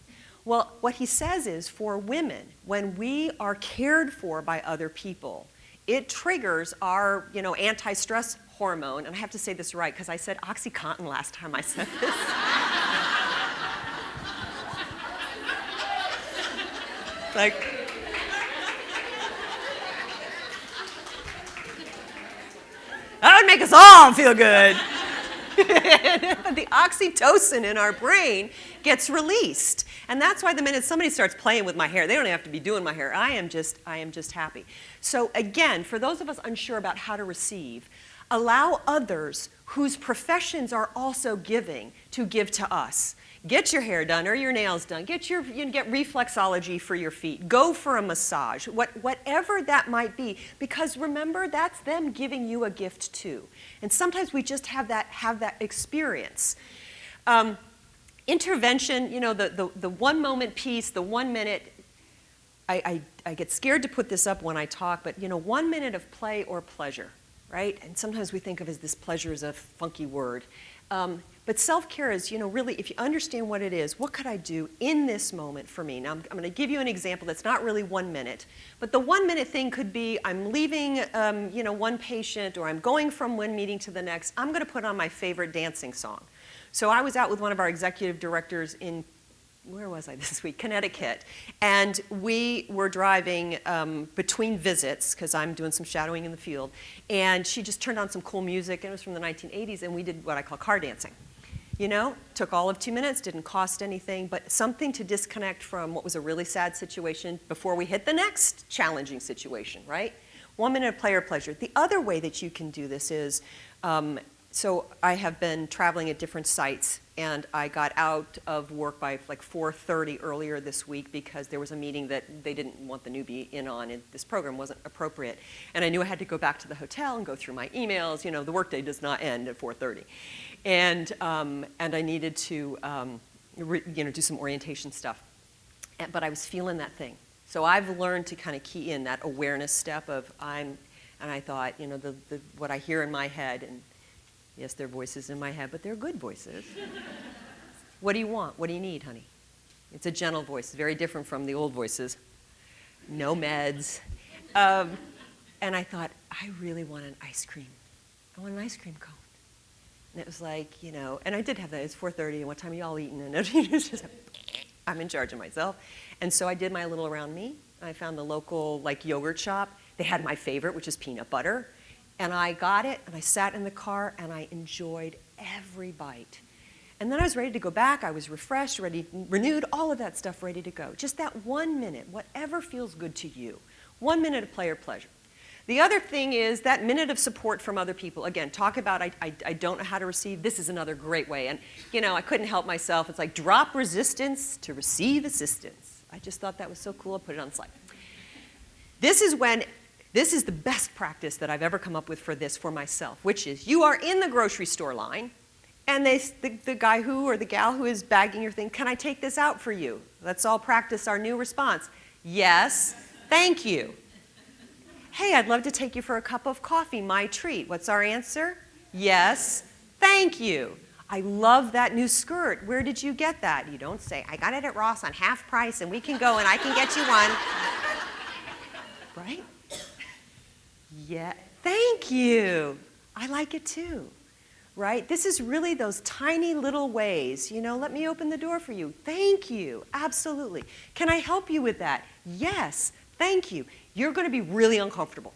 [SPEAKER 1] Well, what he says is, for women, when we are cared for by other people, it triggers our, anti-stress hormone, and I have to say this right because I said OxyContin last time I said this. Like, that would make us all feel good. But the oxytocin in our brain gets released. And that's why the minute somebody starts playing with my hair, they don't have to be doing my hair. I am just happy. So again, for those of us unsure about how to receive, allow others whose professions are also giving to give to us. Get your hair done or your nails done. Get reflexology for your feet. Go for a massage, whatever that might be. Because remember, that's them giving you a gift too. And sometimes we just have that experience. Intervention, the 1 moment piece, the 1 minute. I get scared to put this up when I talk, but 1 minute of play or pleasure, right? And sometimes we think of this pleasure as a funky word. But self-care is, really, if you understand what it is, what could I do in this moment for me? Now, I'm going to give you an example that's not really 1 minute. But the 1 minute thing could be I'm leaving, one patient, or I'm going from one meeting to the next. I'm going to put on my favorite dancing song. So I was out with one of our executive directors in, where was I this week? Connecticut. And we were driving between visits, because I'm doing some shadowing in the field. And she just turned on some cool music, and it was from the 1980s, and we did what I call car dancing. Took all of 2 minutes, didn't cost anything, but something to disconnect from what was a really sad situation before we hit the next challenging situation, right? 1 minute of play or pleasure. The other way that you can do this is, so I have been traveling at different sites, and I got out of work by like 4:30 earlier this week because there was a meeting that they didn't want the newbie in on, and this program wasn't appropriate. And I knew I had to go back to the hotel and go through my emails. The workday does not end at 4:30. And I needed to do some orientation stuff. But I was feeling that thing. So I've learned to kind of key in that awareness step of and I thought, what I hear in my head, and yes, there are voices in my head, but they're good voices. What do you want? What do you need, honey? It's a gentle voice, it's very different from the old voices. No meds. And I thought, I really want an ice cream. I want an ice cream cone. And it was like, and I did have that. It's 4:30, and what time are you all eating? And it's just, I'm in charge of myself. And so I did my little around me. I found the local yogurt shop. They had my favorite, which is peanut butter. And I got it, and I sat in the car, and I enjoyed every bite. And then I was ready to go back. I was refreshed, ready, renewed, all of that stuff ready to go. Just that 1 minute, whatever feels good to you. 1 minute of play or pleasure. The other thing is that minute of support from other people. Again, talk about I don't know how to receive. This is another great way. And, I couldn't help myself. It's like drop resistance to receive assistance. I just thought that was so cool. I put it on the slide. This is the best practice that I've ever come up with for myself, which is you are in the grocery store line, and the guy or the gal who is bagging your thing, can I take this out for you? Let's all practice our new response. Yes, thank you. Hey, I'd love to take you for a cup of coffee, my treat. What's our answer? Yes, thank you. I love that new skirt. Where did you get that? You don't say, I got it at Ross on half price, and we can go and I can get you one. Right? Yeah, thank you. I like it too. Right? This is really those tiny little ways. Let me open the door for you. Thank you. Absolutely. Can I help you with that? Yes. Thank you. You're going to be really uncomfortable.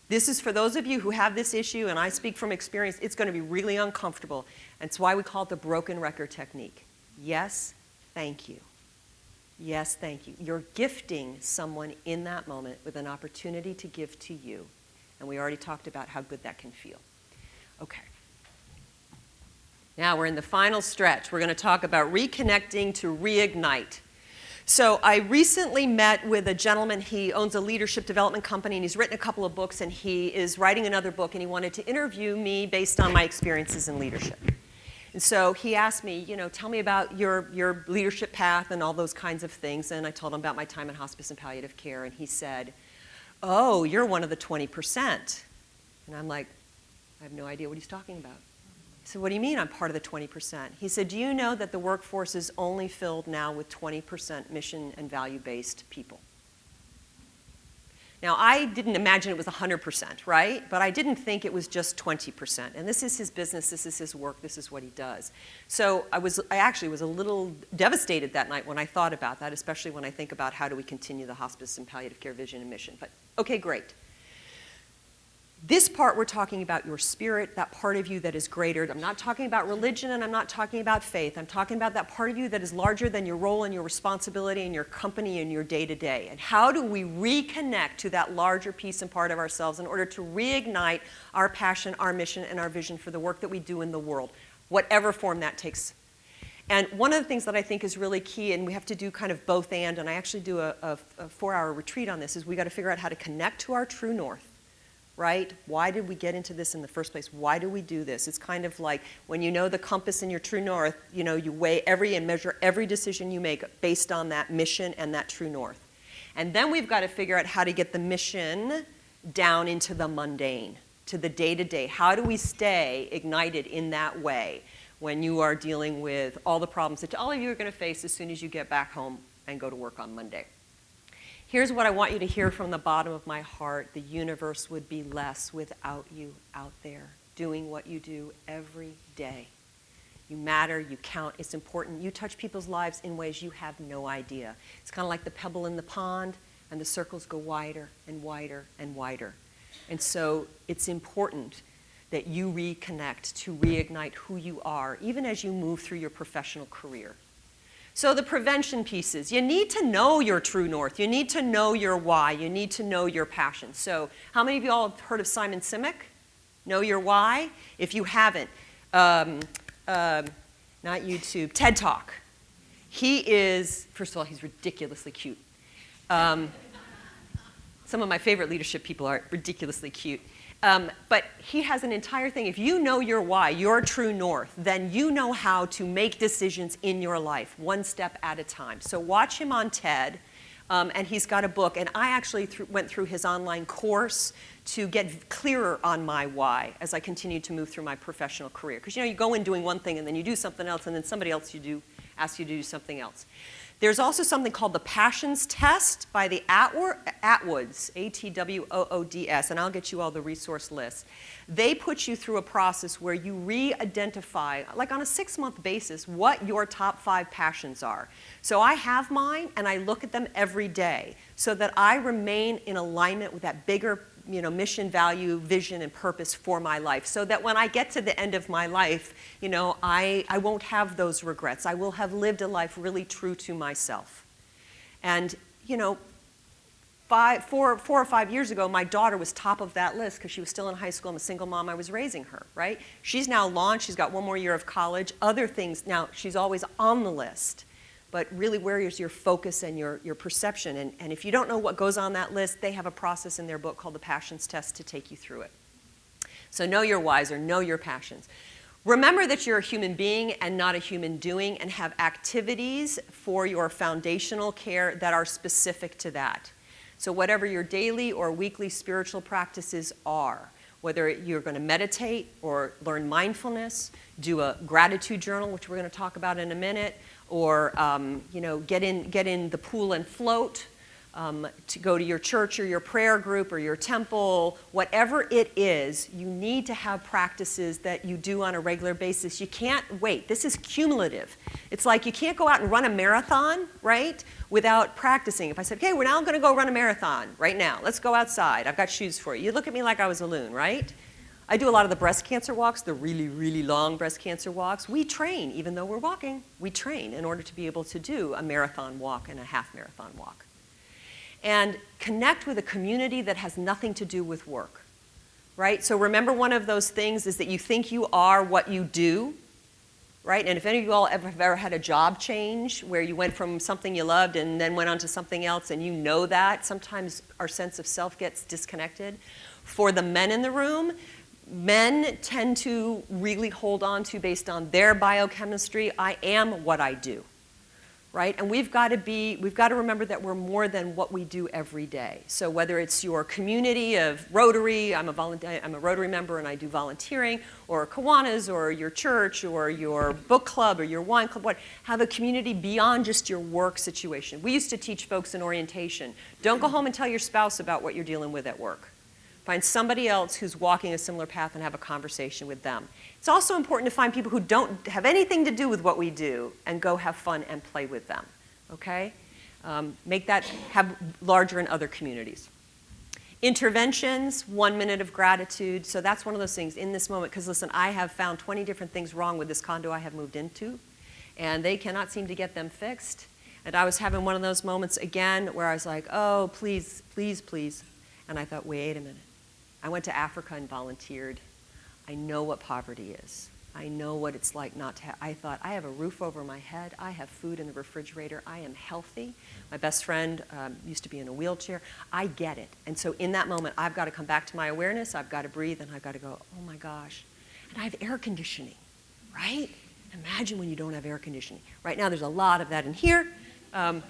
[SPEAKER 1] This is for those of you who have this issue, and I speak from experience, it's going to be really uncomfortable. And it's why we call it the broken record technique. Yes, thank you. Yes, thank you. You're gifting someone in that moment with an opportunity to give to you. And we already talked about how good that can feel. Okay. Now we're in the final stretch. We're going to talk about reconnecting to reignite. So I recently met with a gentleman. He owns a leadership development company, and he's written a couple of books, and he is writing another book, and he wanted to interview me based on my experiences in leadership. And so he asked me, tell me about your leadership path and all those kinds of things. And I told him about my time in hospice and palliative care, and he said, oh, you're one of the 20%. And I'm like, I have no idea what he's talking about. I said, what do you mean I'm part of the 20%? He said, do you know that the workforce is only filled now with 20% mission and value-based people? Now, I didn't imagine it was 100%, right? But I didn't think it was just 20%. And this is his business, this is his work, this is what he does. So I actually was a little devastated that night when I thought about that, especially when I think about how do we continue the hospice and palliative care vision and mission. But okay, great. This part, we're talking about your spirit, that part of you that is greater. I'm not talking about religion, and I'm not talking about faith. I'm talking about that part of you that is larger than your role and your responsibility and your company and your day-to-day. And how do we reconnect to that larger piece and part of ourselves in order to reignite our passion, our mission, and our vision for the work that we do in the world, whatever form that takes. And one of the things that I think is really key, and we have to do kind of both and I actually do a 4-hour retreat on this, is we got to figure out how to connect to our true north. Right? Why did we get into this in the first place? Why do we do this? It's kind of like when you know the compass in your true north, you weigh and measure every decision you make based on that mission and that true north. And then we've got to figure out how to get the mission down into the mundane, to the day-to-day. How do we stay ignited in that way when you are dealing with all the problems that all of you are going to face as soon as you get back home and go to work on Monday? Here's what I want you to hear from the bottom of my heart. The universe would be less without you out there doing what you do every day. You matter, you count, it's important. You touch people's lives in ways you have no idea. It's kind of like the pebble in the pond, and the circles go wider and wider and wider. And so it's important that you reconnect to reignite who you are, even as you move through your professional career. So the prevention pieces, you need to know your true north. You need to know your why. You need to know your passion. So how many of you all have heard of Simon Sinek? Know your why? If you haven't, not YouTube, TED Talk. He is, first of all, he's ridiculously cute. Some of my favorite leadership people are ridiculously cute. But he has an entire thing. If you know your why, your true north, then you know how to make decisions in your life, one step at a time. So watch him on TED, and he's got a book. And I actually went through his online course to get clearer on my why as I continued to move through my professional career. Because you go in doing one thing, and then you do something else, and then somebody else asks you to do something else. There's also something called the Passions Test by the Atwoods, A-T-W-O-O-D-S, and I'll get you all the resource list. They put you through a process where you re-identify, like on a 6-month basis, what your top 5 passions are. So I have mine, and I look at them every day so that I remain in alignment with that bigger mission, value, vision, and purpose for my life, so that when I get to the end of my life, I won't have those regrets. I will have lived a life really true to myself. And 4 or 5 years ago, my daughter was top of that list because she was still in high school. I'm a single mom. I was raising her, right? She's now launched. She's got 1 more year of college. Other things. Now, she's always on the list. But really, where is your focus and your perception? And if you don't know what goes on that list, they have a process in their book called the Passions Test to take you through it. So know your whys, or know your passions. Remember that you're a human being and not a human doing, and have activities for your foundational care that are specific to that. So whatever your daily or weekly spiritual practices are, whether you're going to meditate or learn mindfulness, do a gratitude journal, which we're going to talk about in a minute, or get in the pool and float, to go to your church or your prayer group or your temple, whatever it is, you need to have practices that you do on a regular basis. You can't wait. This is cumulative. It's like you can't go out and run a marathon, right, without practicing. If I said, okay, we're now going to go run a marathon right now. Let's go outside. I've got shoes for you. You look at me like I was a loon, right? I do a lot of the breast cancer walks, the really, really long breast cancer walks. We train, even though we're walking. We train in order to be able to do a marathon walk and a half marathon walk. And connect with a community that has nothing to do with work, right? So remember, one of those things is that you think you are what you do, right? And if any of you all have ever had a job change where you went from something you loved and then went on to something else, and you know that, sometimes our sense of self gets disconnected. For the men in the room, men tend to really hold on to, based on their biochemistry, I am what I do. Right? And we've got to remember that we're more than what we do every day. So whether it's your community of Rotary, I'm a Rotary member and I do volunteering, or Kiwanis, or your church, or your book club, or your wine club, have a community beyond just your work situation. We used to teach folks in orientation, don't go home and tell your spouse about what you're dealing with at work. Find somebody else who's walking a similar path and have a conversation with them. It's also important to find people who don't have anything to do with what we do and go have fun and play with them, okay? Make that have larger in other communities. Interventions, 1 minute of gratitude. So that's one of those things in this moment, because listen, I have found 20 different things wrong with this condo I have moved into, and they cannot seem to get them fixed. And I was having one of those moments again where I was like, oh, please, please, please. And I thought, wait a minute. I went to Africa and volunteered. I know what poverty is. I know what it's like not to have. I thought, I have a roof over my head. I have food in the refrigerator. I am healthy. My best friend used to be in a wheelchair. I get it. And so in that moment, I've got to come back to my awareness. I've got to breathe, and I've got to go, oh my gosh. And I have air conditioning, right? Imagine when you don't have air conditioning. Right now, there's a lot of that in here. 1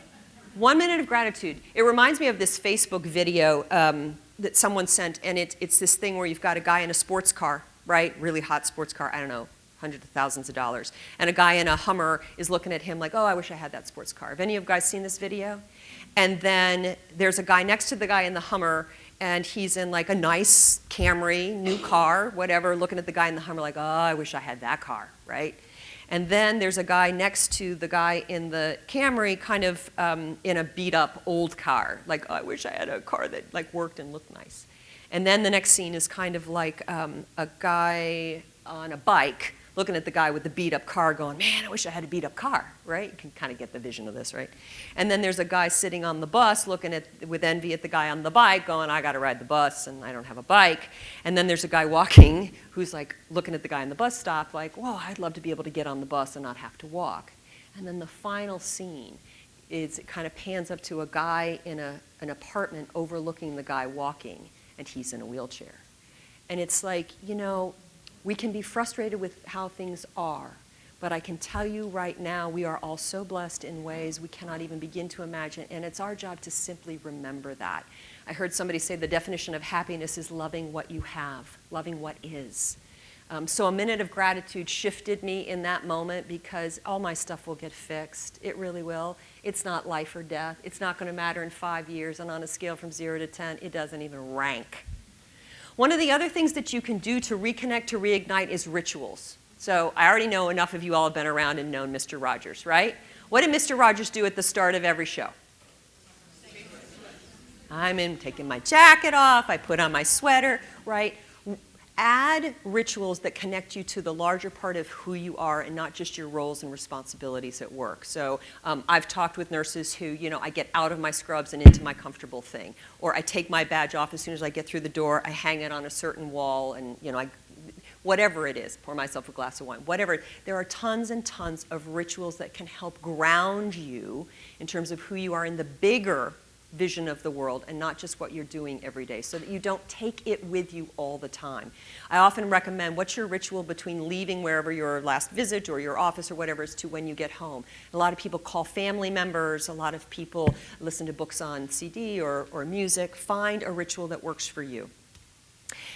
[SPEAKER 1] minute of gratitude. It reminds me of this Facebook video that someone sent, and it's this thing where you've got a guy in a sports car, right? Really hot sports car, I don't know, hundreds of thousands of dollars. And a guy in a Hummer is looking at him like, oh, I wish I had that sports car. Have any of you guys seen this video? And then there's a guy next to the guy in the Hummer, and he's in like a nice Camry, new car, whatever, looking at the guy in the Hummer like, oh, I wish I had that car, right? And then there's a guy next to the guy in the Camry, kind of in a beat-up old car. Like, oh, I wish I had a car that like worked and looked nice. And then the next scene is kind of like a guy on a bike looking at the guy with the beat-up car going, man, I wish I had a beat-up car, right? You can kind of get the vision of this, right? And then there's a guy sitting on the bus looking with envy at the guy on the bike going, I got to ride the bus and I don't have a bike. And then there's a guy walking who's like looking at the guy in the bus stop like, whoa, I'd love to be able to get on the bus and not have to walk. And then the final scene is it kind of pans up to a guy in an apartment overlooking the guy walking, and he's in a wheelchair. And it's like, we can be frustrated with how things are, but I can tell you right now, we are all so blessed in ways we cannot even begin to imagine, and it's our job to simply remember that. I heard somebody say the definition of happiness is loving what you have, loving what is. So a minute of gratitude shifted me in that moment, because all my stuff will get fixed. It really will. It's not life or death. It's not going to matter in 5 years, and on a scale from 0 to 10, it doesn't even rank. One of the other things that you can do to reconnect, to reignite, is rituals. So I already know enough of you all have been around and known Mr. Rogers, right? What did Mr. Rogers do at the start of every show? I'm taking my jacket off, I put on my sweater, right? Add rituals that connect you to the larger part of who you are and not just your roles and responsibilities at work. So I've talked with nurses who, I get out of my scrubs and into my comfortable thing. Or I take my badge off as soon as I get through the door, I hang it on a certain wall and, whatever it is, pour myself a glass of wine, whatever. There are tons and tons of rituals that can help ground you in terms of who you are in the bigger vision of the world and not just what you're doing every day, so that you don't take it with you all the time. I often recommend, what's your ritual between leaving wherever your last visit or your office or whatever is to when you get home? A lot of people call family members, a lot of people listen to books on CD or music. Find a ritual that works for you.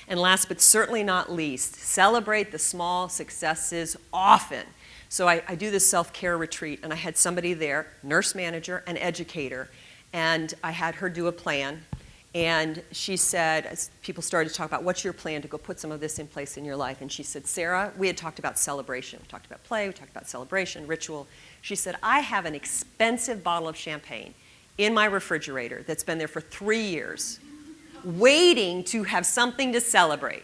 [SPEAKER 1] And last but certainly not least, celebrate the small successes often. So I do this self-care retreat, and I had somebody there, nurse manager and educator, and I had her do a plan, and she said, as people started to talk about, what's your plan to go put some of this in place in your life? And she said, Sarah, we had talked about celebration. We talked about play, we talked about celebration, ritual. She said, I have an expensive bottle of champagne in my refrigerator that's been there for 3 years, waiting to have something to celebrate.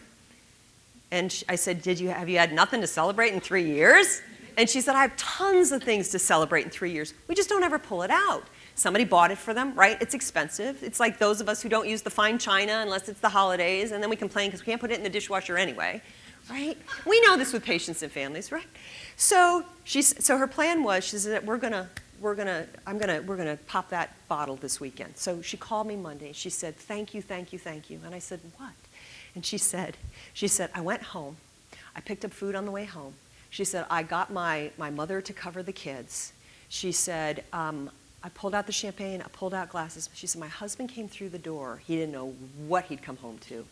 [SPEAKER 1] And I said, have you had nothing to celebrate in 3 years? And she said, I have tons of things to celebrate in 3 years. We just don't ever pull it out. Somebody bought it for them, right? It's expensive. It's like those of us who don't use the fine china unless it's the holidays, and then we complain because we can't put it in the dishwasher anyway, right? We know this with patients and families, right? So her plan was, she said, we're gonna pop that bottle this weekend. So she called me Monday. She said, thank you. And I said, what? And she said, I went home. I picked up food on the way home. She said, I got my mother to cover the kids. She said, I pulled out the champagne, I pulled out glasses. She said, my husband came through the door. He didn't know what he'd come home to.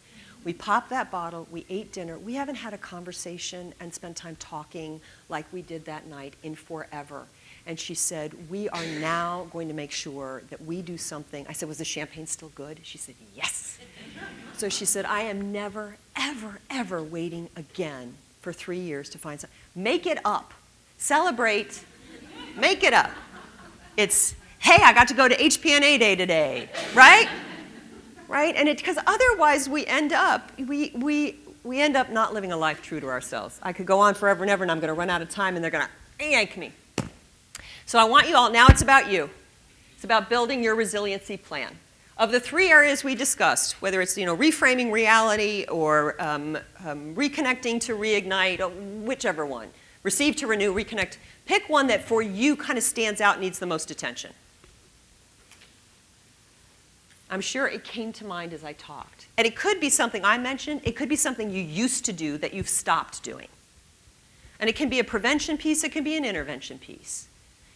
[SPEAKER 1] We popped that bottle, we ate dinner. We haven't had a conversation and spent time talking like we did that night in forever. And she said, we are now going to make sure that we do something. I said, was the champagne still good? She said, yes. So she said, I am never, ever, ever waiting again for 3 years to find something. Make it up. Celebrate. Make it up. It's, hey, I got to go to HPNA Day today, right? Right? And because otherwise we end up not living a life true to ourselves. I could go on forever and ever, and I'm going to run out of time, and they're going to yank me. So I want you all, now it's about you. It's about building your resiliency plan. Of the 3 areas we discussed, whether it's reframing reality or reconnecting to reignite, or whichever one, receive to renew, reconnect, pick one that for you kind of stands out and needs the most attention. I'm sure it came to mind as I talked. And it could be something I mentioned. It could be something you used to do that you've stopped doing. And it can be a prevention piece. It can be an intervention piece.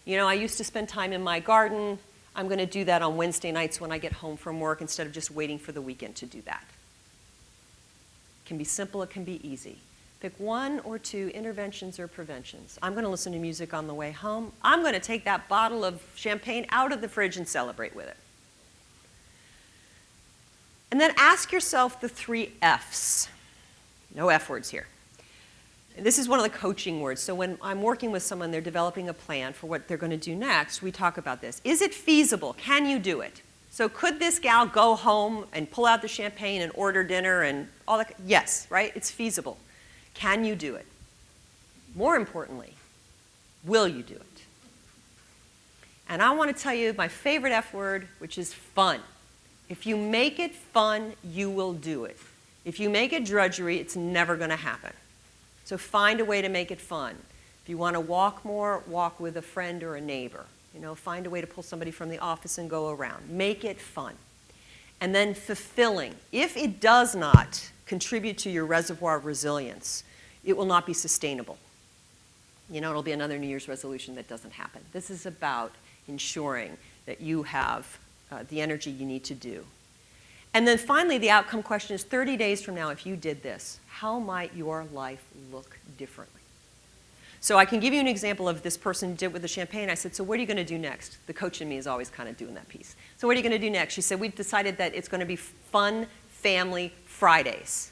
[SPEAKER 1] I used to spend time in my garden. I'm going to do that on Wednesday nights when I get home from work instead of just waiting for the weekend to do that. It can be simple. It can be easy. Pick 1 or 2 interventions or preventions. I'm going to listen to music on the way home. I'm going to take that bottle of champagne out of the fridge and celebrate with it. And then ask yourself the 3 F's. No F words here. This is one of the coaching words. So when I'm working with someone, they're developing a plan for what they're going to do next, we talk about this. Is it feasible? Can you do it? So could this gal go home and pull out the champagne and order dinner and all that? Yes, right? It's feasible. Can you do it? More importantly, will you do it? And I want to tell you my favorite F word, which is fun. If you make it fun, you will do it. If you make it drudgery, it's never going to happen. So find a way to make it fun. If you want to walk more, walk with a friend or a neighbor. Find a way to pull somebody from the office and go around. Make it fun. And then fulfilling. If it does not contribute to your reservoir of resilience, it will not be sustainable. It'll be another New Year's resolution that doesn't happen. This is about ensuring that you have the energy you need to do. And then finally, the outcome question is 30 days from now, if you did this, how might your life look differently? So I can give you an example of this person who did with the champagne. I said, so what are you going to do next? The coach in me is always kind of doing that piece. So what are you going to do next? She said, we've decided that it's going to be fun family Fridays.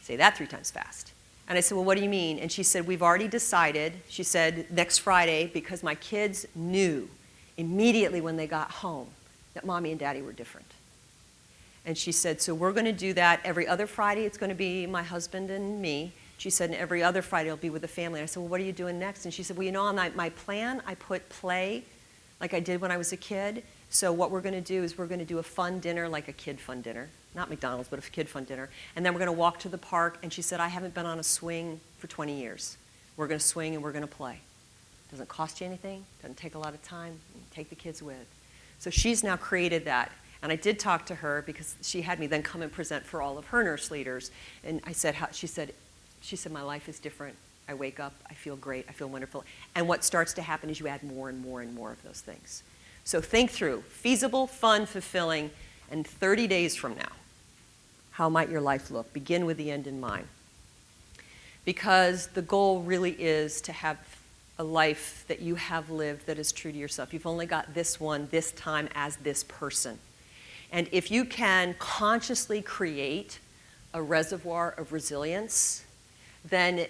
[SPEAKER 1] Say that 3 times fast. And I said, well, what do you mean? And she said, we've already decided, she said, next Friday, because my kids knew immediately when they got home that mommy and daddy were different. And she said, so we're going to do that every other Friday. It's going to be my husband and me. She said, and every other Friday it'll be with the family. And I said, well, what are you doing next? And she said, well, you know, on my plan, I put play like I did when I was a kid. So what we're going to do is we're going to do a fun dinner, like a kid fun dinner. Not McDonald's, but a kid fun dinner. And then we're going to walk to the park. And she said, I haven't been on a swing for 20 years. We're going to swing and we're going to play. Doesn't cost you anything. Doesn't take a lot of time. Take the kids with. So she's now created that. And I did talk to her because she had me then come and present for all of her nurse leaders. And I said, she said, my life is different. I wake up, I feel great, I feel wonderful. And what starts to happen is you add more and more and more of those things. So think through, feasible, fun, fulfilling, and 30 days from now, how might your life look? Begin with the end in mind. Because the goal really is to have a life that you have lived that is true to yourself. You've only got this one, this time as this person. And if you can consciously create a reservoir of resilience, then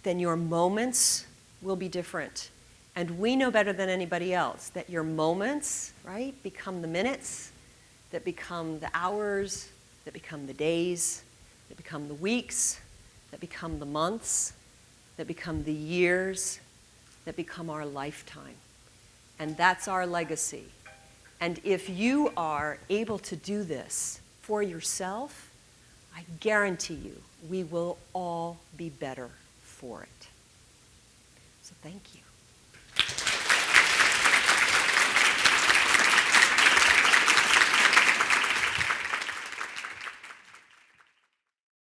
[SPEAKER 1] your moments will be different. And we know better than anybody else that your moments, right, become the minutes, that become the hours, that become the days, that become the weeks, that become the months, that become the years, that become our lifetime. And that's our legacy. And if you are able to do this for yourself, I guarantee you, we will all be better for it. So thank you.